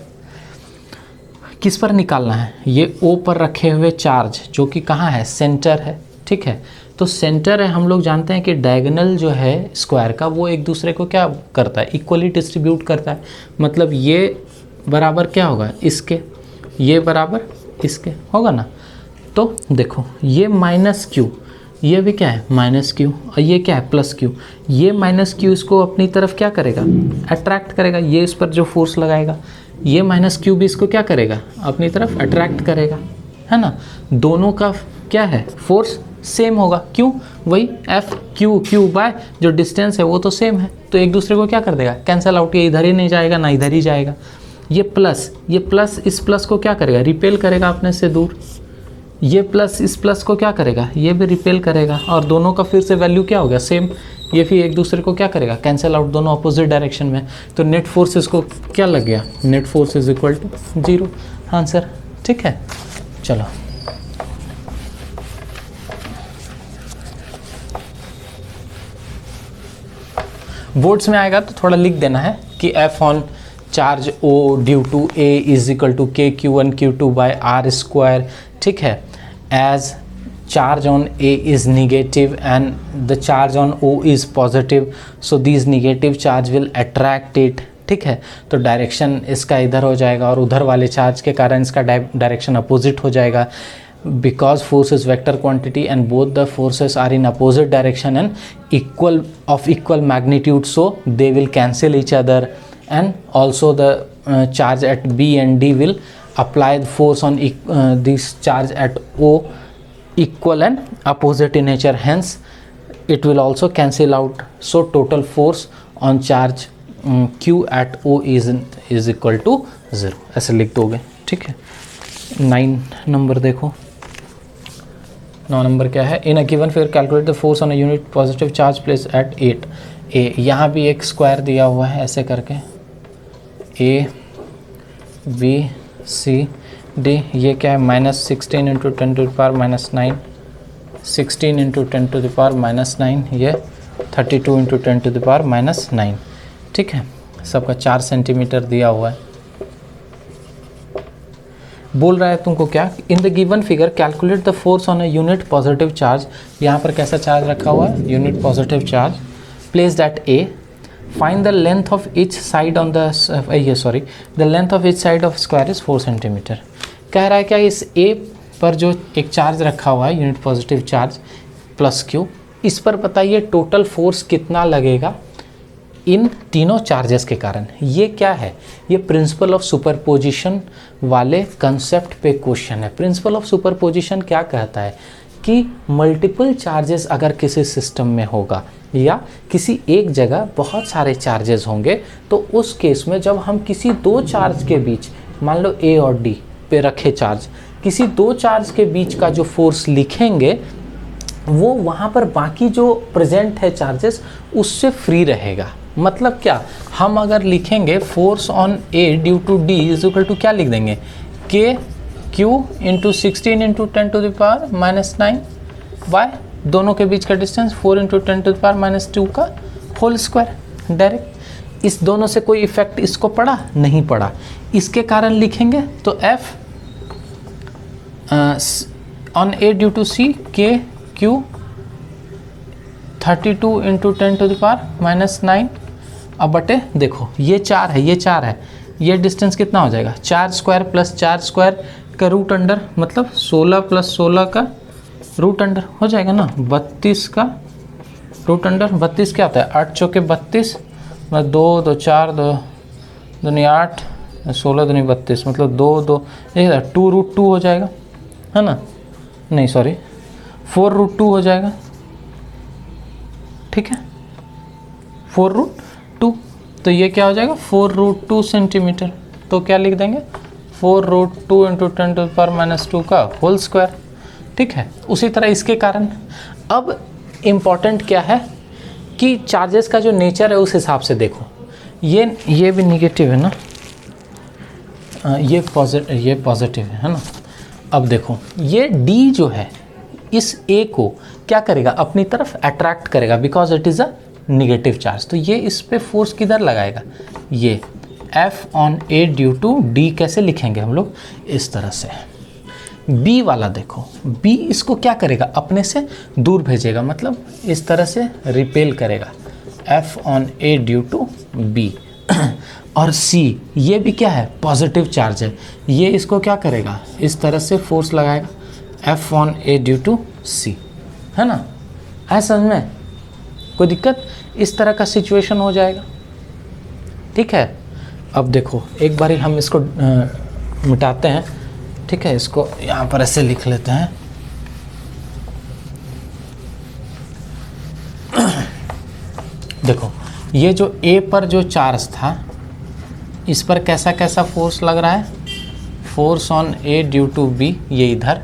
किस पर निकालना है, ये ओ पर रखे हुए चार्ज जो कि कहाँ है, सेंटर है, ठीक है, तो सेंटर है, हम लोग जानते हैं कि डायगोनल जो है स्क्वायर का वो एक दूसरे को क्या करता है, इक्वली डिस्ट्रीब्यूट करता है, मतलब ये बराबर क्या होगा इसके, ये बराबर इसके होगा ना। तो देखो ये माइनस क्यू, ये भी क्या है माइनस क्यू, और ये क्या है प्लस क्यू, ये माइनस क्यू इसको अपनी तरफ क्या करेगा, अट्रैक्ट करेगा, ये इस पर जो फोर्स लगाएगा, ये माइनस क्यू भी इसको क्या करेगा, अपनी तरफ अट्रैक्ट करेगा, है ना। दोनों का क्या है, फोर्स सेम होगा, क्यों, वही एफ क्यू बाय जो डिस्टेंस है वो तो सेम है, तो एक दूसरे को क्या कर देगा, कैंसिल आउट, ये इधर ही नहीं जाएगा ना इधर ही जाएगा। ये प्लस इस प्लस को क्या करेगा, रिपेल करेगा अपने से दूर, ये प्लस इस प्लस को क्या करेगा, ये भी रिपेल करेगा, और दोनों का फिर से वैल्यू क्या हो गया, सेम, ये फिर एक दूसरे को क्या करेगा, कैंसिल आउट, दोनों अपोजिट डायरेक्शन में, तो नेट फोर्स इसको क्या लग गया, net force is equal to 0, answer, ठीक है। चलो बोर्ड्स में आएगा तो थोड़ा लिख देना है कि f on charge O due to A is equal to KQ1 Q2 by are square, ठीक है, as charge on A is negative and the charge on O is positive, so this negative charge will attract it, ठीक है, तो direction इसका इधर हो जाएगा और उधर वाले चार्ज के कारण इसका डायरेक्शन अपोजिट हो जाएगा, because force is vector quantity and both the forces are in opposite direction and equal magnitude, so they will cancel each other, and also the charge at B and D will apply the force on this charge at O equal and opposite in nature, hence it will also cancel out, so total force on charge Q at O is equal to 0, ऐसे लिख दोगे, ठीक है। 9 number देखो, 9 number क्या है, in a given figure calculate the force on a unit positive charge place at 8 A, यहाँ भी एक स्क्वायर दिया हुआ है ऐसे करके, ए बी सी डी, ये क्या है minus 16 into 10 to the power minus 9, 16 into 10 to the power minus 9, ये 32 into 10 to the power minus 9, ठीक है, सबका 4 सेंटीमीटर दिया हुआ है। बोल रहा है तुमको क्या, इन the given figure calculate the force on a unit positive charge, यहाँ पर कैसा चार्ज रखा हुआ है, unit positive charge, placed at A, find the length of each side on the the length of each side of square is 4 centimetre. कह रहा है क्या, इस ए पर जो एक चार्ज रखा हुआ है unit positive charge plus Q, इस पर बताइए टोटल फोर्स कितना लगेगा इन तीनों चार्जेस के कारण। ये क्या है, ये प्रिंसिपल ऑफ सुपरपोजिशन वाले कंसेप्ट पे क्वेश्चन है। प्रिंसिपल ऑफ सुपरपोजिशन क्या कहता है कि मल्टीपल चार्जेस अगर किसी सिस्टम में होगा या किसी एक जगह बहुत सारे चार्जेस होंगे, तो उस केस में जब हम किसी दो चार्ज के बीच, मान लो ए और डी पे रखे चार्ज, किसी दो चार्ज के बीच का जो फोर्स लिखेंगे वो वहाँ पर बाकी जो प्रेजेंट है चार्जेस उससे फ्री रहेगा। मतलब क्या, हम अगर लिखेंगे force on A due to D is equal to क्या लिख देंगे, k q into 16 into 10 to the power minus 9 by दोनों के बीच का distance 4 into 10 to the power minus 2 का होल स्क्वायर। डायरेक्ट इस दोनों से कोई इफेक्ट इसको पड़ा नहीं पड़ा, इसके कारण लिखेंगे तो F on A due to C के Q 32 into 10 to the power minus 9 अब बटे देखो ये 4 है, ये 4 है, ये डिस्टेंस कितना हो जाएगा 4 स्क्वायर प्लस 4 स्क्वायर का रूट अंडर, मतलब 16 प्लस 16 का रूट अंडर हो जाएगा ना 32 का रूट अंडर। 32 क्या होता है 8 चौके 32, मतलब 2 2 4 2 दूनी 8 16 दूनी 32, मतलब 2 2 2 रूट 2 हो जाएगा, है ना, नहीं सॉरी 4 रूट 2 हो जाएगा, ठीक है 4 रूट 2, तो ये क्या हो जाएगा 4 रूट 2 सेंटीमीटर। तो क्या लिख देंगे 4 root 2 into 10 to the power minus 2 का होल स्क्वायर, ठीक है। उसी तरह इसके कारण अब इम्पॉर्टेंट क्या है कि चार्जेस का जो नेचर है उस हिसाब से देखो, ये भी निगेटिव है ना, ये पॉजिटिव है ना। अब देखो ये D जो है इस A को क्या करेगा अपनी तरफ अट्रैक्ट करेगा because it is a negative charge, तो ये इस पे फोर्स किधर लगाएगा, ये F on A due to D कैसे लिखेंगे हम लोग इस तरह से। B वाला देखो B इसको क्या करेगा अपने से दूर भेजेगा, मतलब इस तरह से रिपेल करेगा F on A due to B और C ये भी क्या है पॉजिटिव चार्ज है, ये इसको क्या करेगा इस तरह से फोर्स लगाएगा F on A due to C, है ना। ऐसा समझ में कोई दिक्कत, इस तरह का सिचुएशन हो जाएगा, ठीक है। अब देखो एक बारी हम इसको मिटाते हैं, ठीक है, इसको यहाँ पर ऐसे लिख लेते हैं। देखो ये जो A पर जो चार्ज था इस पर कैसा कैसा फोर्स लग रहा है, force on A due to B ये इधर,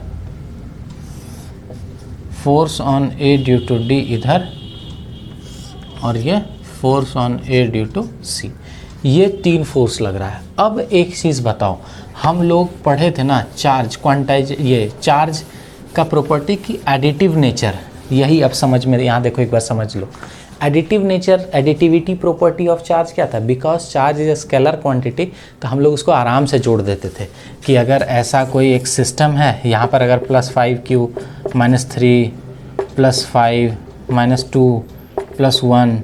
force on A due to D इधर, और ये force on A due to C, ये 3 फोर्स लग रहा है। अब एक चीज़ बताओ, हम लोग पढ़े थे ना चार्ज क्वांटाइज, ये चार्ज का प्रॉपर्टी की एडिटिव नेचर, यही अब समझ में, यहाँ देखो एक बार समझ लो। Additive nature, additivity property of charge क्या था, because charge is a scalar quantity, तो हम लोग उसको आराम से जोड़ देते थे कि अगर ऐसा कोई एक सिस्टम है, यहाँ पर अगर +5Q -3 +5 -2 +1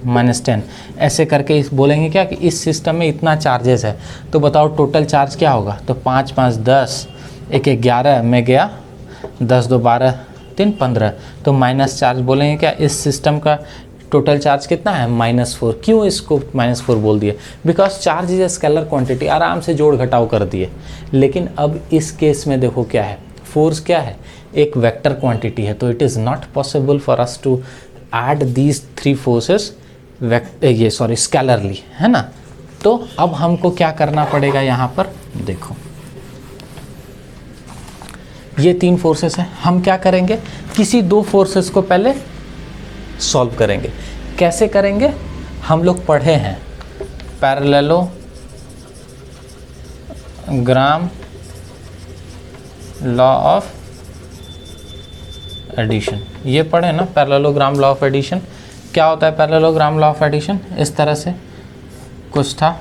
-10 ऐसे करके इस बोलेंगे क्या कि इस सिस्टम में इतना चार्जेस है, तो बताओ टोटल चार्ज क्या होगा, तो 5 5 10 1 11 में गया 10 2 12 3 15, तो माइनस चार्ज बोलेंगे क्या, इस सिस्टम का टोटल चार्ज कितना है -4। क्यों इसको -4 बोल दिए, because charge is a scalar quantity, आराम से जोड़ घटाव कर दिए। लेकिन अब इस केस में देखो क्या है, फोर्स क्या है एक वेक्टर क्वांटिटी है, तो it is not possible for us to add these 3 forces scalarly, है ना। तो अब हमको क्या करना पड़ेगा, यहाँ पर देखो ये 3 फोर्सेस हैं, हम क्या करेंगे किसी 2 फोर्सेस को पहले सॉल्व करेंगे। कैसे करेंगे, हम लोग पढ़े हैं पैरेललोग्राम लॉ ऑफ एडिशन, ये पढ़े ना पैरेललोग्राम लॉ ऑफ एडिशन। क्या होता है पैरेललोग्राम लॉ ऑफ एडिशन, इस तरह से कुछ था,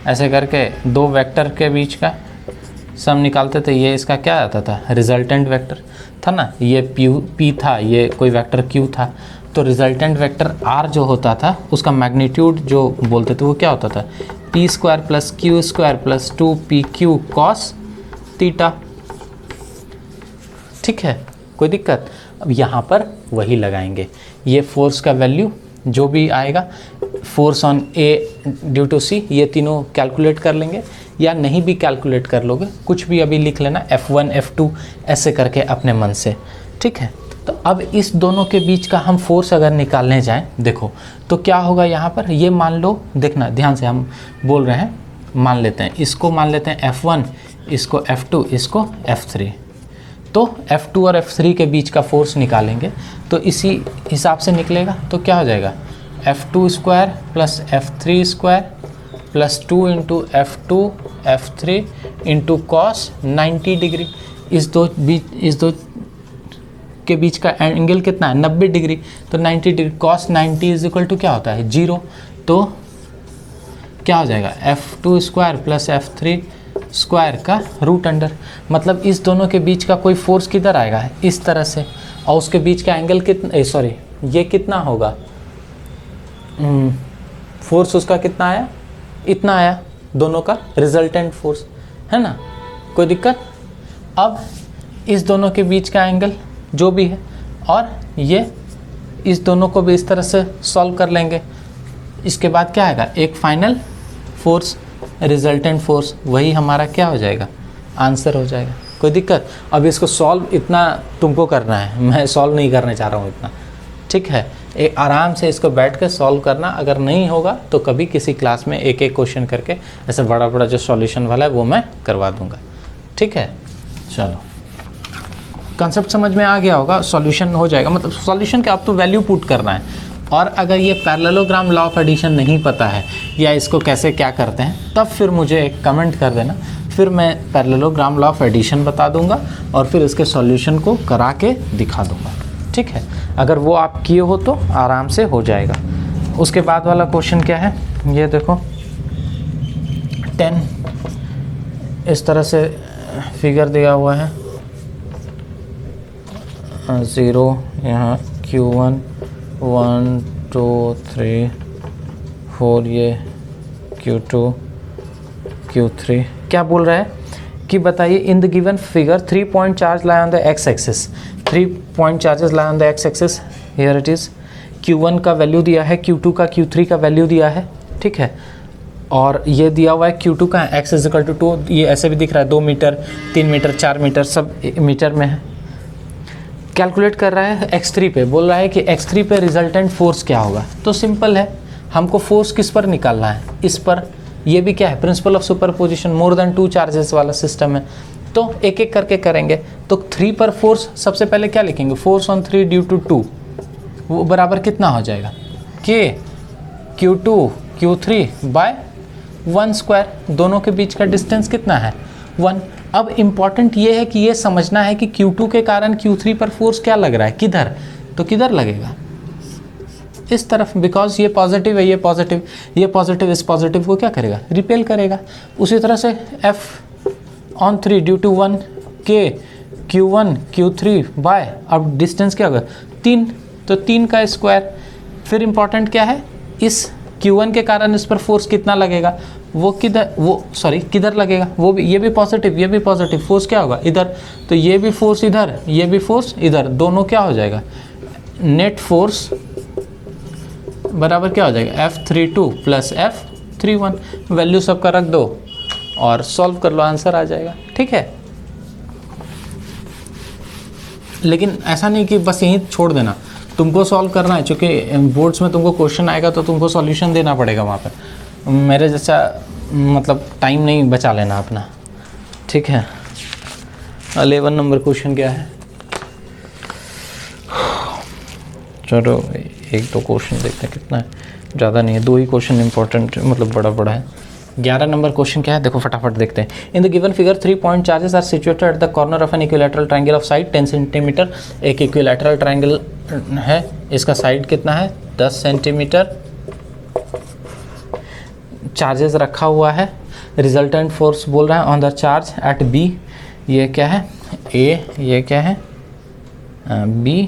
ऐसे करके 2 वेक्टर के बीच का सम निकालते थे, ये इसका क्या आता था रिजल्टेंट वेक्टर था ना, ये P था, ये कोई वेक्टर Q था, तो रिजल्टेंट वेक्टर R जो होता था उसका मैग्नीट्यूड जो बोलते थे वो क्या होता था P² + Q² + 2PQ cos theta, ठीक है, कोई दिक्कत। अब यहाँ पर वही लगाएंगे, ये फोर्स का वैल्यू जो भी आएगा force on A due to C, ये तीनों कैलकुलेट कर लेंगे, या नहीं भी कैलकुलेट कर लोगे कुछ भी अभी लिख लेना F1 F2 ऐसे करके अपने मन से, ठीक है। तो अब इस दोनों के बीच का हम फोर्स अगर निकालने जाएं, देखो तो क्या होगा यहाँ पर, ये मान लो, देखना ध्यान से हम बोल रहे हैं, मान लेते हैं इसको, मान लेते हैं F1, इसको F2, इसको F3। तो F2 और F3 के बीच का फोर्स निकालेंगे तो इसी हिसाब से निकलेगा। तो क्या हो जाएगा, F2 square plus F3 square plus 2 into F2 F3 into cos 90 degree. इस दो के बीच का एंगल कितना है, 90 डिग्री। तो 90 degree cos 90 is equal to क्या होता है, 0। तो क्या हो जाएगा, F2 square plus F3 square का रूट अंडर, मतलब इस दोनों के बीच का कोई फोर्स किधर आएगा, इस तरह से, और उसके बीच का एंगल कितना, सॉरी ये कितना होगा, फोर्स उसका कितना आया, इतना आया, दोनों का रिजल्टेंट फोर्स है ना, कोई दिक्कत। अब इस दोनों के बीच का एंगल जो भी है, और ये इस दोनों को भी इस तरह से सॉल्व कर लेंगे। इसके बाद क्या आएगा, एक फाइनल फोर्स, रिजल्टेंट फोर्स, वही हमारा क्या हो जाएगा, आंसर हो जाएगा। कोई दिक्कत। अब इसको सॉल्व इतना तुमको करना है, मैं सॉल्व नहीं करने चाह रहा हूँ इतना, ठीक है। एक आराम से इसको बैठ कर सॉल्व करना, अगर नहीं होगा तो कभी किसी क्लास में एक एक क्वेश्चन करके ऐसे बड़ा बड़ा जो सॉल्यूशन वाला है वो मैं करवा दूंगा, ठीक है। चलो कॉन्सेप्ट समझ में आ गया होगा, सॉल्यूशन हो जाएगा, मतलब सॉल्यूशन का अब तो वैल्यू पुट करना है। और अगर ये पैरेललोग्राम लॉ ऑफ एडिशन नहीं पता है या इसको कैसे क्या करते हैं, तब फिर मुझे एक कमेंट कर देना, फिर मैं पैरेललोग्राम लॉ ऑफ एडिशन बता दूंगा और फिर इसके सॉल्यूशन को करा के दिखा दूंगा, ठीक है। अगर वो आप किए हो तो आराम से हो जाएगा। उसके बाद वाला क्वेश्चन क्या है, ये देखो 10 इस तरह से फिगर दिया हुआ है, 0 यहाँ Q1 1 2 3 4, ये Q2 Q3। क्या बोल रहा है कि बताइए, इन the given figure 3 point charge lie on the x axis, 3 point charges lie on the x axis, here it is. Q1 का वैल्यू दिया है, Q2 का, Q3 का वैल्यू दिया है, ठीक है। और ये दिया हुआ है Q2 का x इज इक्वल टू 2, ये ऐसे भी दिख रहा है 2 मीटर 3 मीटर 4 मीटर सब मीटर में है। कैलकुलेट कर रहा है x3 पे, बोल रहा है कि x3 पे रिजल्टेंट फोर्स क्या होगा। तो सिंपल है, हमको फोर्स किस पर निकालना है, इस पर। ये भी क्या है, principal of superposition, more than 2 charges वाला सिस्टम है। तो एक एक करके करेंगे। तो 3 पर फोर्स सबसे पहले क्या लिखेंगे, फोर्स ऑन 3 ड्यू टू 2, वो बराबर कितना हो जाएगा, k Q2 Q3 bye 1 square. दोनों के बीच का डिस्टेंस कितना है, 1। अब इम्पॉर्टेंट ये है कि ये समझना है कि Q2 के कारण Q3 पर फोर्स क्या लग रहा है, किधर, तो किधर लगेगा, इस तरफ, बिकॉज ये पॉजिटिव है, ये पॉजिटिव, ये पॉजिटिव इस पॉजिटिव को क्या करेगा, रिपेल करेगा। उसी तरह से F on 3 due to 1 K Q1 Q3 by, अब डिस्टेंस क्या होगा 3, तो 3 का स्क्वायर। फिर इम्पॉर्टेंट क्या है, इस Q1 के कारण इस पर फोर्स कितना लगेगा, वो किधर, वो सॉरी किधर लगेगा, वो भी, ये भी पॉजिटिव, ये भी पॉजिटिव, फोर्स क्या होगा इधर, तो ये भी फोर्स इधर, ये भी फोर्स इधर, दोनों क्या हो जाएगा, नेट फोर्स बराबर क्या हो जाएगा, F32 प्लस F31। वैल्यू सबका रख दो और सॉल्व कर लो, आंसर आ जाएगा, ठीक है। लेकिन ऐसा नहीं कि बस यहीं छोड़ देना, तुमको सॉल्व करना है, क्योंकि बोर्ड्स में तुमको क्वेश्चन आएगा तो तुमको सॉल्यूशन देना पड़ेगा वहाँ पर। मेरे जैसा मतलब टाइम नहीं बचा लेना अपना, ठीक है। 11 नंबर क्वेश्चन क्या है, चलो एक दो क्वेश्चन देखते हैं, कितना है, ज़्यादा नहीं है, 2 ही क्वेश्चन इंपॉर्टेंट, मतलब बड़ा बड़ा है। 11 नंबर क्वेश्चन क्या है, देखो फटाफट देखते हैं। In the given figure 3 point charges are situated at the corner of an equilateral triangle of side 10 centimetre. एक इक्विलैटरल ट्रायंगल है, इसका साइड कितना है, 10 सेंटीमीटर। चार्जेस रखा हुआ है, रिजल्टेंट फोर्स बोल रहा है on the charge at B, ये क्या है ए, ये क्या है बी,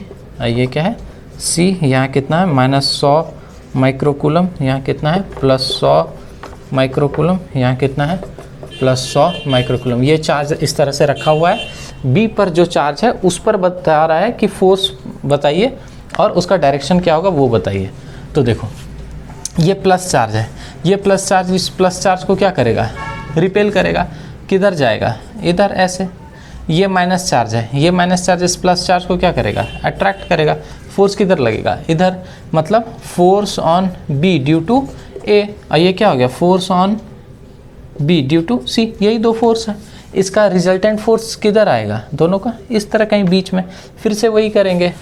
ये क्या है सी। यहाँ कितना है -100 माइक्रोकूलम, यहाँ कितना है +100 माइक्रोकूलम, यहाँ कितना है +100 माइक्रोकूलम। ये चार्ज इस तरह से रखा हुआ है। बी पर जो चार्ज है उस पर बता रहा है कि फोर्स बताइए और उसका डायरेक्शन क्या होगा वो बताइए। तो देखो ये प्लस चार्ज है, ये प्लस चार्ज इस प्लस चार्ज को क्या करेगा, रिपेल करेगा, किधर जाएगा, इधर ऐसे। ये माइनस चार्ज है, ये माइनस चार्ज इस प्लस चार्ज को क्या करेगा, अट्रैक्ट करेगा। फोर्स किधर लगेगा, इधर, मतलब force on B due to A, और ये क्या हो गया, force on B due to C, यही दो फोर्स है। इसका रिजल्टेंट फोर्स किधर आएगा, दोनों का इस तरह कहीं बीच में। फिर से वही करेंगे,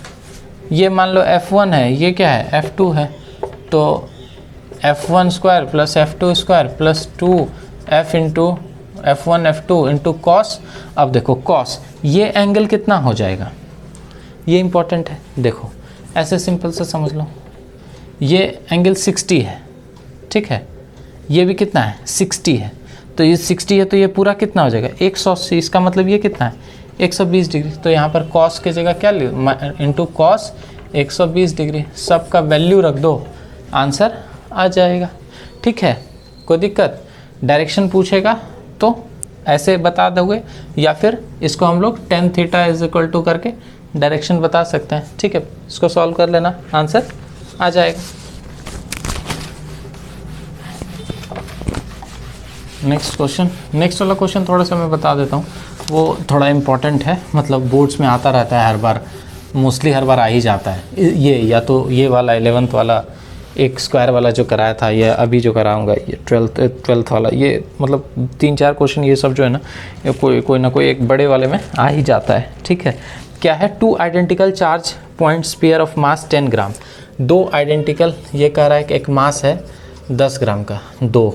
ये मान लो F1 है, ये क्या है F2 है, तो F1 square plus F2 square plus 2F into F1 F2 into cos. अब देखो कॉस, ये एंगल कितना हो जाएगा, ये इंपॉर्टेंट है। देखो ऐसे सिंपल से समझ लो, ये एंगल 60 है, ठीक है, ये भी कितना है 60 है, तो ये 60 है तो ये पूरा कितना हो जाएगा 180। इसका मतलब ये कितना है 120 डिग्री। तो यहाँ पर कॉस की जगह क्या इंटू कॉस 120 डिग्री, सबका वैल्यू रख दो, आंसर आ जाएगा। ठीक है, कोई दिक्कत, डायरेक्शन पूछेगा तो ऐसे बता दोगे, या फिर इसको हम लोग tan theta is equal to करके डायरेक्शन बता सकते हैं। ठीक है, इसको सॉल्व कर लेना, आंसर आ जाएगा। नेक्स्ट क्वेश्चन, नेक्स्ट वाला क्वेश्चन थोड़ा सा मैं बता देता हूँ, वो थोड़ा इम्पॉर्टेंट है, मतलब बोर्ड्स में आता रहता है हर बार, मोस्टली हर बार आ ही जाता है। ये या तो ये वाला 11th वाला एक स्क्वायर वाला जो कराया था, ये अभी जो कराऊंगा ये 12th वाला, ये मतलब 3-4 क्वेश्चन ये सब जो है ना, ये कोई ना कोई एक बड़े वाले में आ ही जाता है। ठीक है, क्या है, 2 identical charge points pair of mass 10 gram. 2 identical, ये कह रहा है कि एक मास है 10 ग्राम का, 2,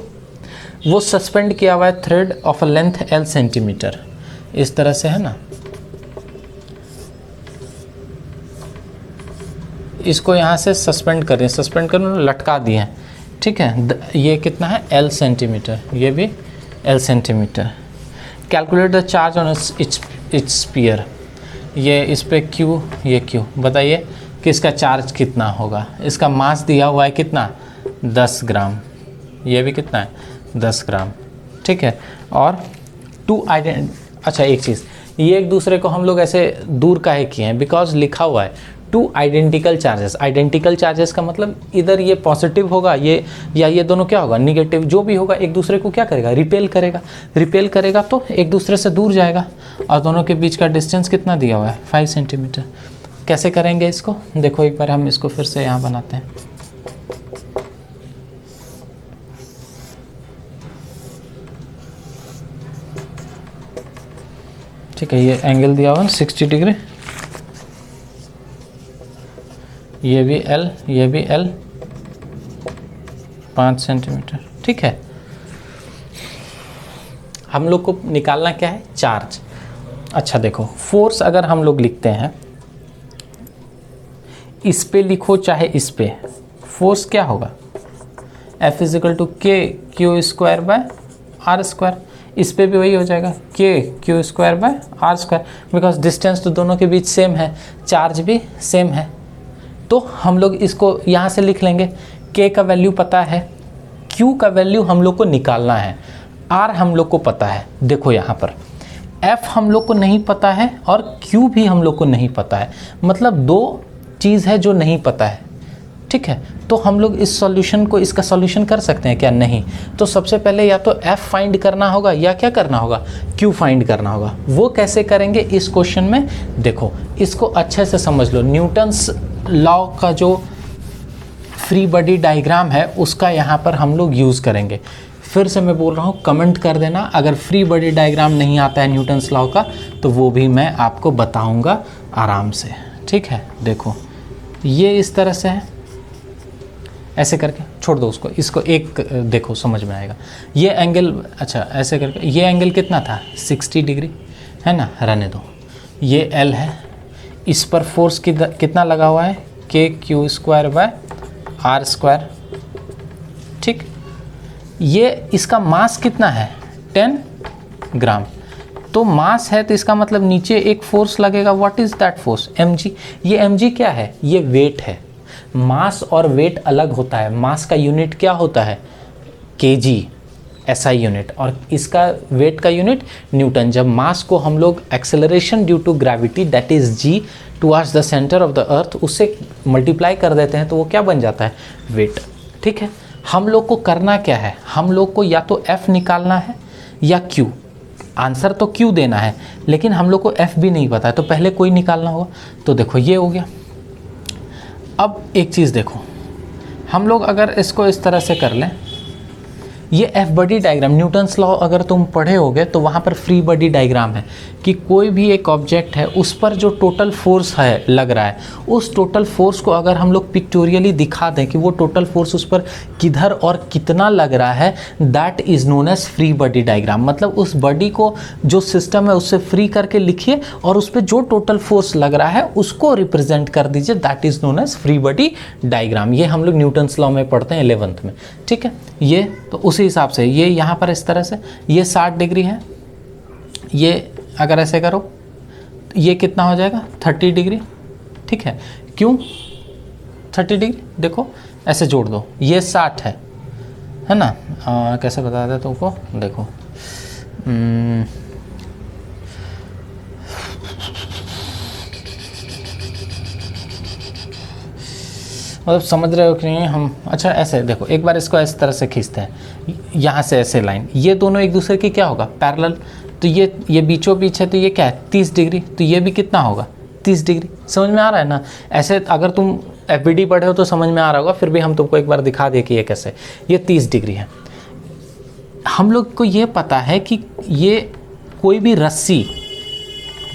वो सस्पेंड किया हुआ है thread of a length L centimetre, इस तरह से है ना, इसको यहाँ से सस्पेंड कर रहे हैं, सस्पेंड कर लटका दिए हैं। ठीक है, ये कितना है L सेंटीमीटर, ये भी L centimetre. Calculate the charge on it's sphere, ये इस पे Q, ये Q, बताइए कि इसका चार्ज कितना होगा। इसका मास दिया हुआ है कितना 10 ग्राम, ये भी कितना है 10 ग्राम। ठीक है, और अच्छा एक चीज़, ये एक दूसरे को हम लोग ऐसे दूर काहे किए हैं, बिकॉज लिखा हुआ है 2 आइडेंटिकल चार्जेस। आइडेंटिकल चार्जेस का मतलब इधर ये पॉजिटिव होगा, ये या ये दोनों क्या होगा निगेटिव, जो भी होगा एक दूसरे को क्या करेगा, रिपेल करेगा। रिपेल करेगा तो एक दूसरे से दूर जाएगा, और दोनों के बीच का डिस्टेंस कितना दिया हुआ है 5 सेंटीमीटर। कैसे करेंगे इसको, देखो एक बार हम इसको फिर से यहाँ बनाते हैं। ठीक है, ये एंगल दिया हुआ 60 डिग्री, ये भी L, ये भी L, 5 सेंटीमीटर। ठीक है, हम लोग को निकालना क्या है, चार्ज। अच्छा देखो, फोर्स अगर हम लोग लिखते हैं, इस पे लिखो चाहे इस पे, फोर्स क्या होगा F is equal to k q square by are square. इस पे भी वही हो जाएगा k q square by are square, because distance तो दोनों के बीच सेम है, चार्ज भी सेम है। तो हम लोग इसको यहाँ से लिख लेंगे, के का वैल्यू पता है, क्यू का वैल्यू हम लोग को निकालना है, आर हम लोग को पता है। देखो यहाँ पर एफ हम लोग को नहीं पता है और क्यू भी हम लोग को नहीं पता है, मतलब 2 चीज़ है जो नहीं पता है। ठीक है, तो हम लोग इस सॉल्यूशन को, इसका सॉल्यूशन कर सकते हैं क्या, नहीं। तो सबसे पहले या तो एफ फाइंड करना होगा या क्या करना होगा, क्यू फाइंड करना होगा। वो कैसे करेंगे इस क्वेश्चन में, देखो इसको अच्छे से समझ लो। न्यूटन्स लॉ का जो फ्री बॉडी डायग्राम है उसका यहाँ पर हम लोग यूज़ करेंगे। फिर से मैं बोल रहा हूँ, कमेंट कर देना अगर फ्री बॉडी डायग्राम नहीं आता है न्यूटन्स लॉ का, तो वो भी मैं आपको बताऊँगा आराम से। ठीक है, देखो ये इस तरह से है, ऐसे करके छोड़ दो उसको, इसको एक देखो समझ में आएगा। ये एंगल, अच्छा ऐसे करके, ये एंगल कितना था 60 डिग्री है ना, रहने दो। ये L है, इस पर फोर्स कितना लगा हुआ है, k q square by are square. ठीक, ये इसका मास कितना है 10 ग्राम। तो मास है तो इसका मतलब नीचे एक फोर्स लगेगा, what is that force, mg। ये mg क्या है, ये वेट है। मास और वेट अलग होता है, मास का यूनिट क्या होता है kg, एसआई यूनिट, और इसका वेट का यूनिट न्यूटन। जब मास को हम लोग acceleration due to gravity that is g towards the centre of the earth उससे मल्टीप्लाई कर देते हैं तो वो क्या बन जाता है, वेट। ठीक है, हम लोग को करना क्या है, हम लोग को या तो F निकालना है या Q। आंसर तो Q देना है, लेकिन हम लोग को F भी नहीं पता है, तो पहले कोई निकालना होगा। तो देखो ये हो गया। अब एक चीज़ देखो, हम लोग अगर इसको इस तरह से कर लें, ये F body diagram, Newton's law अगर तुम पढ़े होगे तो वहाँ पर फ्री बॉडी डायग्राम है कि कोई भी एक ऑब्जेक्ट है उस पर जो टोटल फोर्स है लग रहा है, उस टोटल फोर्स को अगर हम लोग पिक्टोरियली दिखा दें कि वो टोटल फोर्स उस पर किधर और कितना लग रहा है, that is known as free body diagram. मतलब उस बॉडी को जो सिस्टम है उससे फ्री करके लिखिए और उस पर जो टोटल फोर्स लग रहा है उसको रिप्रेजेंट कर दीजिए, that is known as free body diagram. ये हम लोग न्यूटन्स लॉ में पढ़ते हैं 11th में। ठीक है, ये तो उसी हिसाब से ये यहाँ पर इस तरह से ये 60 डिग्री है, ये अगर ऐसे करो ये कितना हो जाएगा 30 डिग्री। ठीक है, क्यों 30 डिग्री, देखो ऐसे जोड़ दो, ये 60 है ना। कैसे बता दें तुमको, देखो मतलब समझ रहे हो कि नहीं हम। अच्छा ऐसे देखो, एक बार इसको इस तरह से खींचते हैं, यहाँ से ऐसे लाइन, ये दोनों एक दूसरे की क्या होगा, पैरेलल। तो ये बीचों बीच है तो ये क्या है 30 डिग्री, तो ये भी कितना होगा 30 डिग्री। समझ में आ रहा है ना। ऐसे अगर तुम एफबीडी पढ़े हो तो समझ में आ रहा होगा, फिर भी हम तुमको एक बार दिखा दें कि ये कैसे, ये 30 डिग्री है। हम लोग को ये पता है कि ये कोई भी रस्सी,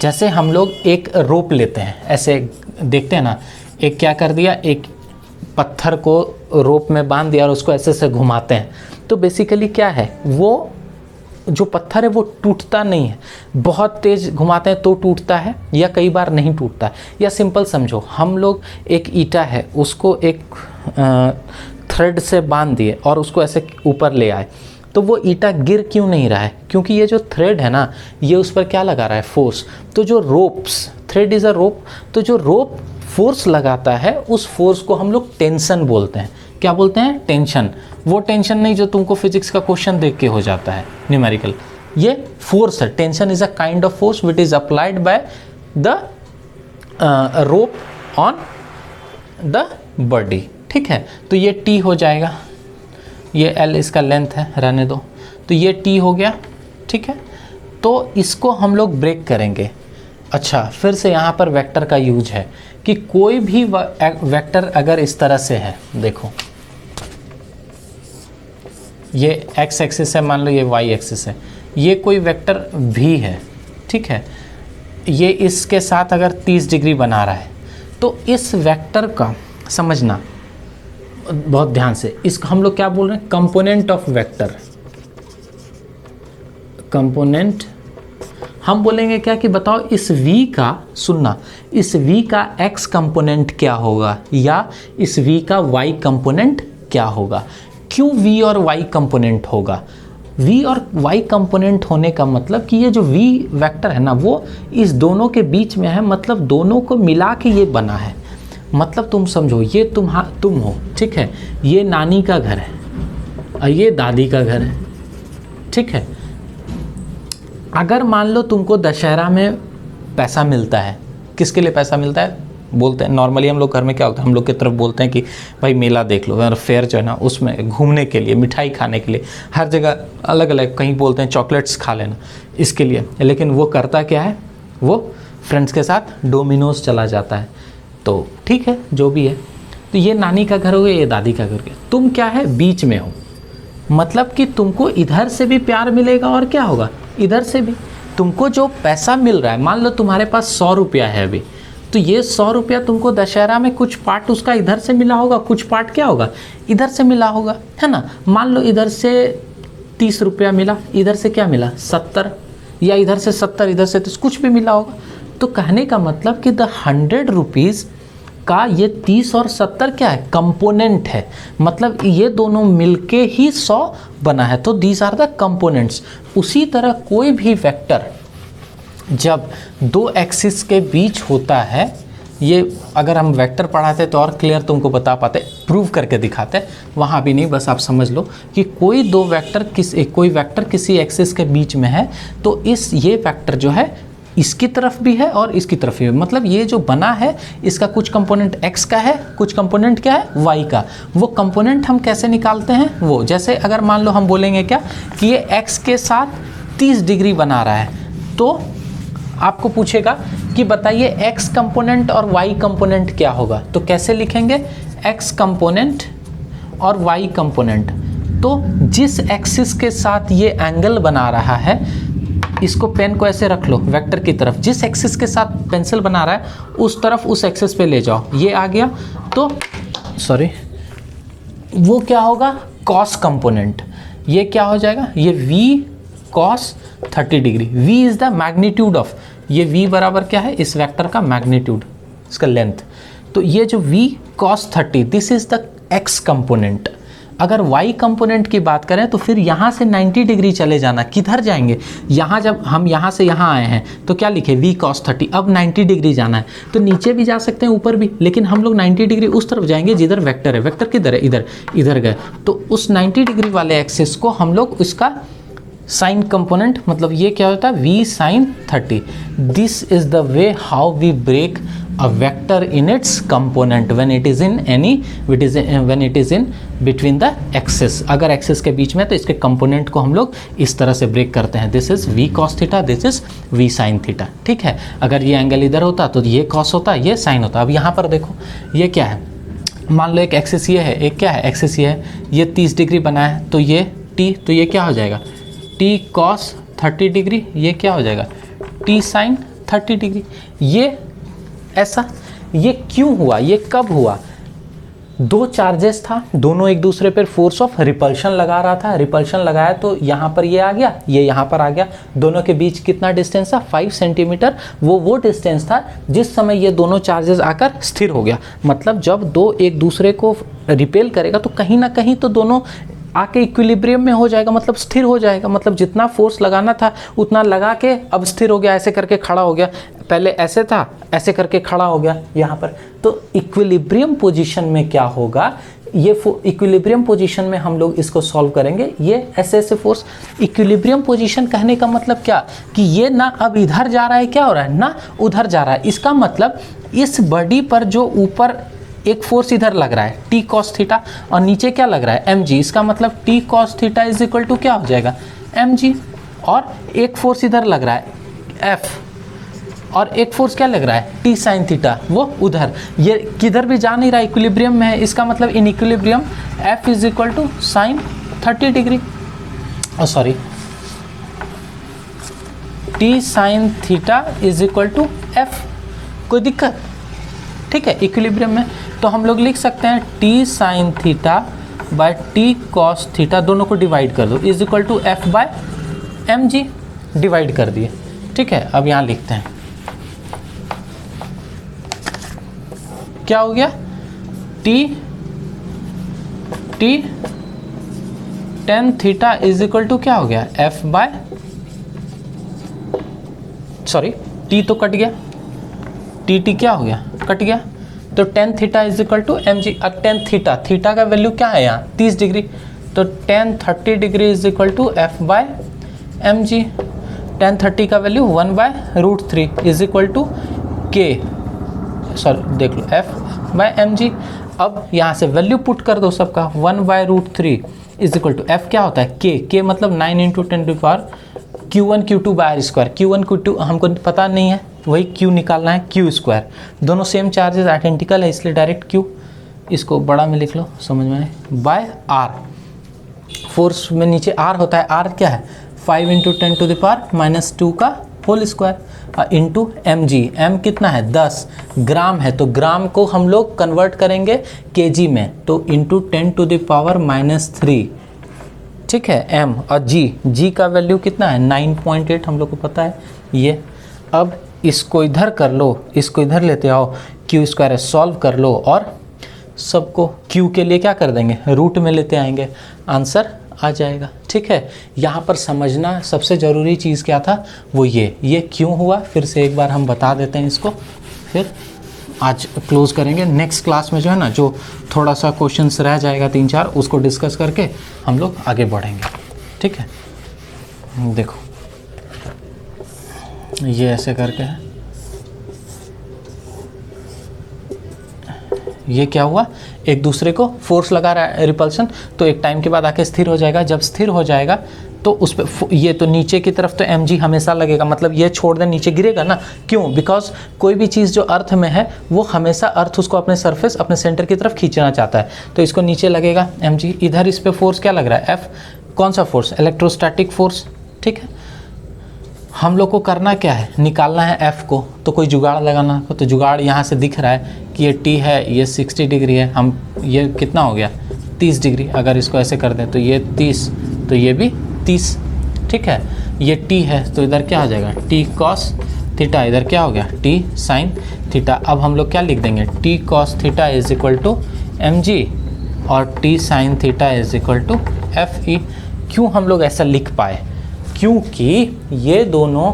जैसे हम लोग एक रोप लेते हैं, ऐसे देखते हैं ना, एक क्या कर दिया, एक पत्थर को रोप में बांध दिया और उसको ऐसे से घुमाते हैं, तो बेसिकली क्या है, वो जो पत्थर है वो टूटता नहीं है, बहुत तेज़ घुमाते हैं तो टूटता है या कई बार नहीं टूटता है। या सिंपल समझो, हम लोग एक ईंटा है उसको एक थ्रेड से बांध दिए और उसको ऐसे ऊपर ले आए, तो वो ईंटा गिर क्यों नहीं रहा है, क्योंकि ये जो थ्रेड है ना ये उस पर क्या लगा रहा है, फोर्स। तो जो रोप्स, थ्रेड इज़ अ रोप, तो जो रोप फोर्स लगाता है उस फोर्स को हम लोग टेंशन बोलते हैं। क्या बोलते हैं, टेंशन। वो टेंशन नहीं जो तुमको फिजिक्स का क्वेश्चन देख के हो जाता है न्यूमेरिकल, ये फोर्स है। Tension is a kind of force which is applied by the rope on the body. ठीक है, तो ये टी हो जाएगा, ये एल इसका लेंथ है, रहने दो, तो ये टी हो गया। ठीक है, तो इसको हम लोग ब्रेक करेंगे। अच्छा, फिर से यहाँ पर वेक्टर का यूज है कि कोई भी वेक्टर अगर इस तरह से है, देखो ये एक्स एक्सिस है, मान लो ये वाई एक्सिस है, ये कोई वेक्टर भी है। ठीक है, ये इसके साथ अगर 30 डिग्री बना रहा है, तो इस वेक्टर का समझना बहुत ध्यान से, इसको हम लोग क्या बोल रहे हैं, कंपोनेंट ऑफ वेक्टर। कंपोनेंट हम बोलेंगे क्या कि बताओ इस v का, सुनना, इस v का x कंपोनेंट क्या होगा या इस v का y कंपोनेंट क्या होगा। क्यों v और y कंपोनेंट होगा, v और y कंपोनेंट होने का मतलब कि ये जो v वेक्टर है ना वो इस दोनों के बीच में है, मतलब दोनों को मिला के ये बना है। मतलब तुम समझो, ये तुम हो, ठीक है, ये नानी का घर है और ये दादी का घर है। ठीक है, अगर मान लो तुमको दशहरा में पैसा मिलता है, किसके लिए पैसा मिलता है, बोलते हैं नॉर्मली हम लोग घर में क्या होता है, हम लोग की तरफ बोलते हैं कि भाई मेला देख लो, फेयर जो है ना उसमें घूमने के लिए, मिठाई खाने के लिए, हर जगह अलग अलग, कहीं बोलते हैं चॉकलेट्स खा लेना इसके लिए। लेकिन वो करता क्या है, वो फ्रेंड्स के साथ डोमिनोज चला जाता है। तो ठीक है, जो भी है, तो ये नानी का घर हो गया, ये दादी का घर हो गया, तुम क्या है बीच में हो, मतलब कि तुमको इधर से भी प्यार मिलेगा और क्या होगा, इधर से भी। तुमको जो पैसा मिल रहा है, मान लो तुम्हारे पास 100 रुपया है अभी, तो ये 100 रुपया तुमको दशहरा में कुछ पार्ट उसका इधर से मिला होगा, कुछ पार्ट क्या होगा, इधर से मिला होगा, है ना। मान लो इधर से 30 रुपया मिला, इधर से क्या मिला 70, या इधर से 70 इधर से 30, कुछ भी मिला होगा। तो कहने का मतलब कि द 100 रुपीज़ का ये 30 और 70 क्या है, कंपोनेंट है, मतलब ये दोनों मिलके ही 100 बना है। तो दीज आर द कंपोनेंट्स। उसी तरह कोई भी वेक्टर जब दो एक्सिस के बीच होता है, ये अगर हम वेक्टर पढ़ाते तो और क्लियर तुमको बता पाते,
प्रूव करके दिखाते हैं, वहाँ भी नहीं, बस आप समझ लो कि कोई वेक्टर किसी एक्सिस के बीच में है तो ये वेक्टर जो है इसकी तरफ भी है और इसकी तरफ भी है। मतलब ये जो बना है इसका कुछ कंपोनेंट x का है, कुछ कंपोनेंट क्या है y का। वो कंपोनेंट हम कैसे निकालते हैं, वो जैसे अगर मान लो हम बोलेंगे क्या कि ये x के साथ 30 डिग्री बना रहा है, तो आपको पूछेगा कि बताइए x कंपोनेंट और y कंपोनेंट क्या होगा, तो कैसे लिखेंगे x कंपोनेंट और y कंपोनेंट। तो जिस एक्सिस के साथ ये एंगल बना रहा है, इसको पेन को ऐसे रख लो वेक्टर की तरफ, जिस एक्सिस के साथ पेंसिल बना रहा है उस तरफ उस एक्सिस पे ले जाओ, ये आ गया, तो सॉरी वो क्या होगा कॉस कंपोनेंट। ये क्या हो जाएगा, ये v cos 30 degree. v is the magnitude of, ये v बराबर क्या है इस वेक्टर का मैग्नीट्यूड, इसका लेंथ। तो ये जो v cos 30 this is the x component. अगर y कंपोनेंट की बात करें तो फिर यहाँ से 90 डिग्री चले जाना, किधर जाएंगे, यहाँ जब हम यहाँ से यहाँ आए हैं तो क्या लिखे v cos 30, अब 90 डिग्री जाना है तो नीचे भी जा सकते हैं ऊपर भी, लेकिन हम लोग 90 डिग्री उस तरफ जाएंगे जिधर वेक्टर है। वेक्टर किधर है, इधर गए, तो उस 90 डिग्री वाले एक्सिस को हम लोग उसका साइन कंपोनेंट, मतलब ये क्या होता है v sin 30। This is the way how we break a vector in its component when it is in between the axis। अगर एक्सिस के बीच में तो इसके कंपोनेंट को हम लोग इस तरह से ब्रेक करते हैं, this is v cos theta, this is v sin theta. ठीक है, अगर ये एंगल इधर होता तो ये cos होता, ये sin होता। अब यहाँ पर देखो ये क्या है, मान लो एक एक्सिस ये है, एक क्या है एक्सिस ये है, ये 30 डिग्री बना है, तो ये t, तो ये क्या हो जाएगा t cos 30 डिग्री, ये क्या हो जाएगा t sin 30 डिग्री। ये ऐसा, ये क्यों हुआ, ये कब हुआ, दो चार्जेस था, दोनों एक दूसरे पर फोर्स ऑफ रिपल्शन लगा रहा था, रिपल्शन लगाया तो यहाँ पर ये आ गया, ये यहाँ पर आ गया, दोनों के बीच कितना डिस्टेंस था 5 सेंटीमीटर। वो डिस्टेंस था जिस समय ये दोनों चार्जेस आकर स्थिर हो गया। मतलब जब दो एक दूसरे को रिपेल करेगा तो कहीं ना कहीं तो दोनों आके इक्विलिब्रियम में हो जाएगा, मतलब स्थिर हो जाएगा। मतलब जितना फोर्स लगाना था उतना लगा के अब स्थिर हो गया, ऐसे करके खड़ा हो गया, पहले ऐसे था ऐसे करके खड़ा हो गया यहाँ पर। तो इक्विलिब्रियम पोजीशन में क्या होगा, ये इक्विलिब्रियम पोजीशन में हम लोग इसको सॉल्व करेंगे। ये ऐसे फोर्स, इक्विलिब्रियम पोजीशन कहने का मतलब क्या कि ये ना अब इधर जा रहा है, क्या हो रहा है ना उधर जा रहा है। इसका मतलब इस बॉडी पर जो ऊपर एक फोर्स इधर लग रहा है t cos थीटा और नीचे क्या लग रहा है mg, इसका मतलब t cos theta is equal to क्या हो जाएगा mg। और एक फोर्स इधर लग रहा है f और एक फोर्स क्या लग रहा है t sin थीटा, वो उधर, ये किधर भी जा नहीं रहा, इक्विलिब्रियम में है। इसका मतलब in equilibrium f is equal to sine 30 degree, sorry t sin theta is equal to f। कोई दिक्कत, ठीक है, इक्विलिब्रियम में। तो हम लोग लिख सकते हैं t sin theta by t cos theta, दोनों को डिवाइड कर दो, is equal to f by mg, divide कर दिए। ठीक है, अब यहाँ लिखते हैं क्या हो गया t tan theta is equal to क्या हो गया f बाय, सॉरी t तो कट गया, t क्या हो गया कट गया, तो tan theta is equal to mg। अब tan थीटा का वैल्यू क्या है यहाँ 30 डिग्री, तो tan 30 degree is equal to f by mg। tan 30 का value 1 by √3 is equal to k, sorry देख लो f बाय mg। अब यहाँ से वैल्यू पुट कर दो सबका, 1 by √3 is equal to f क्या होता है k मतलब 9 into 10 to power q1 q2 by r square. q1 q2 हमको पता नहीं है, वही q निकालना है q स्क्वायर। दोनों सेम चार्जेस आइडेंटिकल है इसलिए डायरेक्ट q, इसको बड़ा में लिख लो समझ में, बाय r। फोर्स में नीचे r होता है, r क्या है 5 इंटू 10 टू द पावर -2 का whole square into mg। m कितना है 10 ग्राम है, तो ग्राम को हम लोग कन्वर्ट करेंगे kg में, तो इंटू 10 टू द पावर -3। ठीक है, m और g का वैल्यू कितना है 9.8 हम लोग को पता है ये। अब इसको इधर कर लो, इसको इधर लेते आओ, q स्क्वायर सॉल्व कर लो और सबको q के लिए क्या कर देंगे रूट में लेते आएंगे, आंसर आ जाएगा। ठीक है, यहाँ पर समझना सबसे ज़रूरी चीज़ क्या था, वो ये क्यों हुआ, फिर से एक बार हम बता देते हैं इसको, फिर आज क्लोज करेंगे। नेक्स्ट क्लास में जो है ना, जो थोड़ा सा क्वेश्चंस रह जाएगा 3-4, उसको डिस्कस करके हम लोग आगे बढ़ेंगे, ठीक है। देखो ये ऐसे करके है, ये क्या हुआ, एक दूसरे को फोर्स लगा रहा है रिपल्शन, तो एक टाइम के बाद आके स्थिर हो जाएगा। जब स्थिर हो जाएगा तो उस पर ये तो नीचे की तरफ तो mg हमेशा लगेगा, मतलब ये छोड़ दे नीचे गिरेगा ना, क्यों? बिकॉज कोई भी चीज़ जो अर्थ में है वो हमेशा अर्थ उसको अपने सरफेस, अपने सेंटर की तरफ खींचना चाहता है, तो इसको नीचे लगेगा mg। इधर इस पे फोर्स क्या लग रहा है, F। कौन सा फोर्स? इलेक्ट्रोस्टैटिक फोर्स, ठीक है। हम लोग को करना क्या है, निकालना है F को, तो कोई जुगाड़ लगाना। तो जुगाड़ यहाँ से दिख रहा है कि ये T है, ये 60 डिग्री है, हम ये कितना हो गया 30 डिग्री। अगर इसको ऐसे कर दें तो ये 30, तो ये भी 30, ठीक है। ये T है तो इधर क्या आ जाएगा, T cos थीटा, इधर क्या हो गया T sin थीटा। अब हम लोग क्या लिख देंगे, T cos theta is equal to mg और T sin theta is equal to Fe। क्यों हम लोग ऐसा लिख पाए? क्योंकि ये दोनों,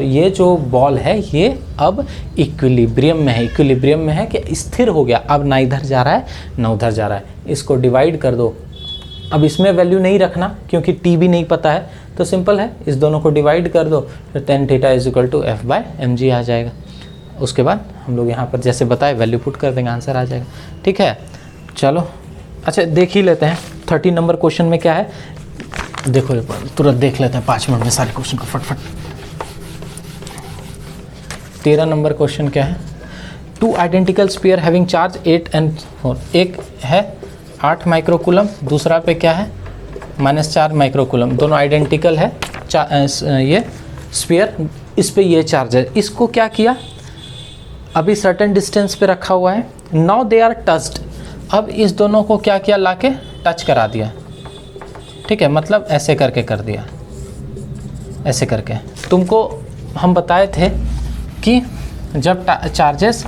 ये जो बॉल है ये अब इक्विलिब्रियम में है। इक्विलिब्रियम में है कि स्थिर हो गया, अब ना इधर जा रहा है ना उधर जा रहा है। इसको डिवाइड कर दो। अब इसमें वैल्यू नहीं रखना क्योंकि टी भी नहीं पता है, तो सिंपल है, इस दोनों को डिवाइड कर दो, फिर tan theta is equal to F by mg आ जाएगा। उसके बाद हम लोग यहाँ पर जैसे बताए वैल्यू पुट कर देंगे, आंसर आ जाएगा, ठीक है। चलो अच्छा देख ही लेते हैं 30 नंबर क्वेश्चन में क्या है। देखो तुरंत देख लेते हैं 5 मिनट में सारे क्वेश्चन को फटफट। 13 नंबर क्वेश्चन क्या है, 2 identical sphere having charge 8 and 4। एक है 8 माइक्रोकूलम, दूसरा पे क्या है -4 माइक्रोकूलम। दोनों आइडेंटिकल है, ये स्फीयर, इस पे ये चार्ज है। इसको क्या किया, अभी सर्टेन डिस्टेंस पे रखा हुआ है। Now they are touched. अब इस दोनों को क्या किया, लाके टच करा दिया, ठीक है। मतलब ऐसे करके कर दिया, ऐसे करके। तुमको हम बताए थे कि जब चार्जेस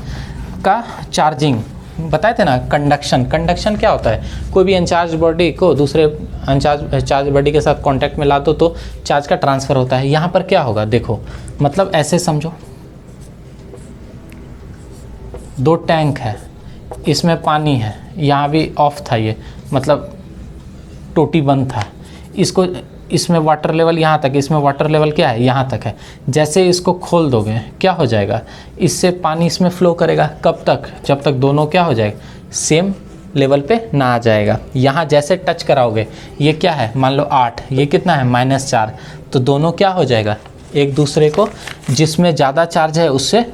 का चार्जिंग बताए थे ना, कंडक्शन क्या होता है, कोई भी अनचार्ज बॉडी को दूसरे चार्ज बॉडी के साथ कांटेक्ट में ला दो तो चार्ज का ट्रांसफ़र होता है। यहाँ पर क्या होगा, देखो मतलब ऐसे समझो, 2 टैंक है, इसमें पानी है, यहाँ भी ऑफ था ये, मतलब टोटी बंद था। इसको, इसमें वाटर लेवल यहाँ तक, इसमें वाटर लेवल क्या है, यहाँ तक है। जैसे इसको खोल दोगे क्या हो जाएगा, इससे पानी इसमें फ्लो करेगा। कब तक, जब तक दोनों क्या हो जाएगा, सेम लेवल पे ना आ जाएगा। यहाँ जैसे टच कराओगे, ये क्या है, मान लो 8, ये कितना है -4, तो दोनों क्या हो जाएगा, एक दूसरे को, जिसमें ज़्यादा चार्ज है उससे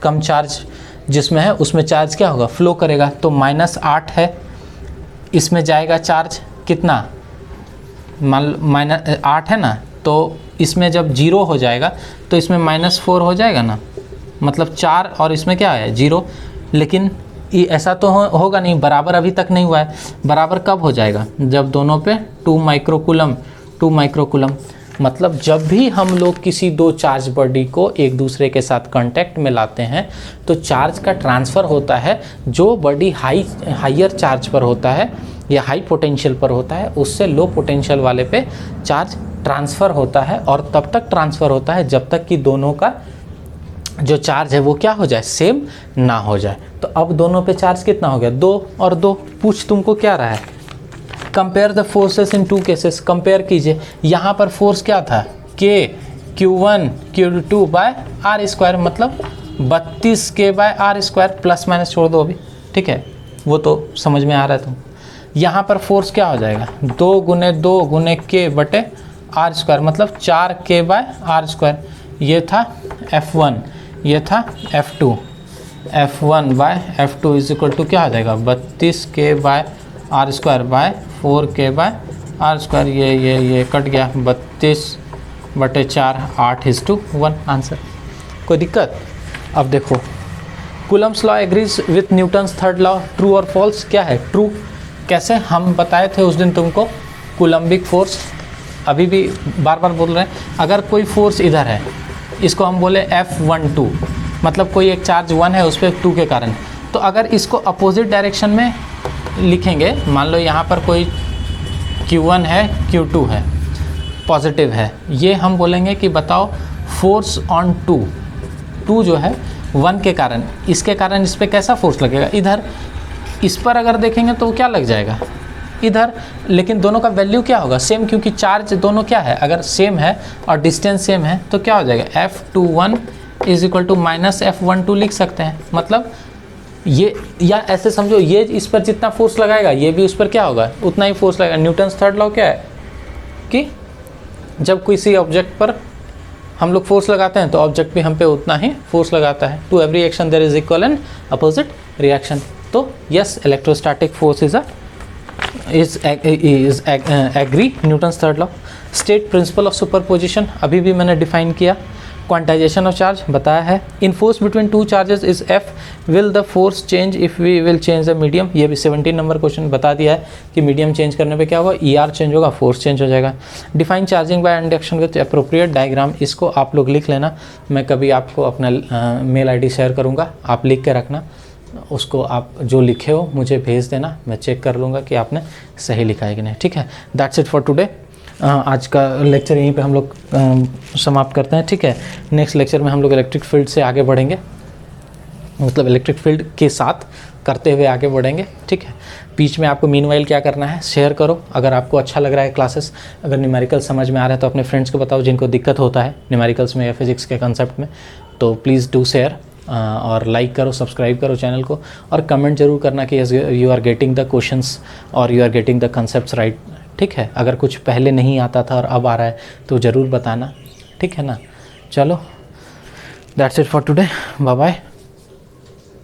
कम चार्ज जिसमें है उसमें चार्ज क्या होगा, फ्लो करेगा। तो -8 है, इसमें जाएगा चार्ज कितना, मान -8 है ना, तो इसमें जब 0 हो जाएगा तो इसमें -4 हो जाएगा ना, मतलब 4, और इसमें क्या है 0। लेकिन ये ऐसा तो होगा नहीं, बराबर अभी तक नहीं हुआ है। बराबर कब हो जाएगा, जब दोनों पे 2 माइक्रोकूलम। मतलब जब भी हम लोग किसी 2 चार्ज बॉडी को एक दूसरे के साथ कांटेक्ट में लाते हैं तो चार्ज का ट्रांसफ़र होता है। जो बॉडी हाइयर चार्ज पर होता है या हाई पोटेंशियल पर होता है, उससे लो पोटेंशियल वाले पे चार्ज ट्रांसफ़र होता है, और तब तक ट्रांसफ़र होता है जब तक कि दोनों का जो चार्ज है वो क्या हो जाए, सेम ना हो जाए। तो अब दोनों पे चार्ज कितना हो गया, 2 और 2। पूछ तुमको क्या रहा है, compare the forces in 2 cases. Compare कीजिए, यहाँ पर फोर्स क्या था, K Q1 Q2 by are square, मतलब 32K by are square, plus minus छोड़ दो अभी, ठीक है, वो तो समझ में आ रहा है। तुम यहाँ पर फोर्स क्या हो जाएगा, 2 गुने K बटे आर स्क्वायर, मतलब 4K बाय आर स्क्वायर। ये था F1, ये था F2। F1 bye F2 is equal to क्या आ जाएगा, 32K by are square by 4K by are square. ये कट गया, 32/4, 8:1 आंसर। कोई दिक्कत? अब देखो, Coulomb's law agrees with Newton's third law, true और फॉल्स। क्या है ट्रू, कैसे, हम बताए थे उस दिन तुमको, कूलम्बिक फोर्स, अभी भी बार बार बोल रहे हैं। अगर कोई फोर्स इधर है, इसको हम बोले F12, मतलब कोई एक चार्ज 1 है उस पर 2 के कारण, तो अगर इसको अपोजिट डायरेक्शन में लिखेंगे, मान लो यहाँ पर कोई Q1 है, Q2 है, पॉजिटिव है, ये हम बोलेंगे कि बताओ फोर्स ऑन 2 जो है 1 के कारण, इसके कारण इस पर कैसा फोर्स लगेगा, इधर इस पर अगर देखेंगे तो क्या लग जाएगा इधर, लेकिन दोनों का वैल्यू क्या होगा सेम, क्योंकि चार्ज दोनों क्या है, अगर सेम है और डिस्टेंस सेम है तो क्या हो जाएगा F21 is equal to minus F12 लिख सकते हैं। मतलब ये, या ऐसे समझो ये इस पर जितना फोर्स लगाएगा ये भी उस पर क्या होगा उतना ही फोर्स लगेगा। न्यूटन्स थर्ड लॉ क्या है कि जब किसी ऑब्जेक्ट पर हम लोग फोर्स लगाते हैं तो ऑब्जेक्ट भी हम पे उतना ही फोर्स लगाता है। To every action there is equal and opposite reaction. तो yes, electrostatic force is agree Newton's third law. State principle of superposition अभी भी मैंने डिफाइन किया। क्वांटाइजेशन ऑफ चार्ज बताया है। In force between two charges is F, will the force change if we will change the medium. ये भी 17 number question बता दिया है कि मीडियम चेंज करने पे क्या होगा, ER चेंज होगा, फोर्स चेंज हो जाएगा। Define charging by induction with appropriate diagram, इसको आप लोग लिख लेना, मैं कभी आपको अपना मेल ID शेयर करूँगा, आप लिख के रखना, उसको आप जो लिखे हो मुझे भेज देना, मैं चेक कर लूँगा कि आपने सही लिखा है कि नहीं। ठीक है, दैट्स इट फॉर टुडे। आज का लेक्चर यहीं पे हम लोग समाप्त करते हैं। ठीक है, नेक्स्ट लेक्चर में हम लोग इलेक्ट्रिक फील्ड से आगे बढ़ेंगे, मतलब इलेक्ट्रिक फील्ड के साथ करते हुए आगे बढ़ेंगे। ठीक है, बीच में आपको मीनवाइल क्या करना है, शेयर करो अगर आपको अच्छा लग रहा है क्लासेस। अगर न्यूमेरिकल समझ में आ रहा है तो अपने फ्रेंड्स को बताओ जिनको दिक्कत होता है न्यूमेरिकल्स में या फिजिक्स के कंसेप्ट में, तो प्लीज़ डू शेयर और लाइक करो, सब्सक्राइब करो चैनल को, और कमेंट जरूर करना कि you are getting the questions और you are getting the concepts right. ठीक है, अगर कुछ पहले नहीं आता था और अब आ रहा है तो ज़रूर बताना। ठीक है ना, चलो that's it for today, bye bye.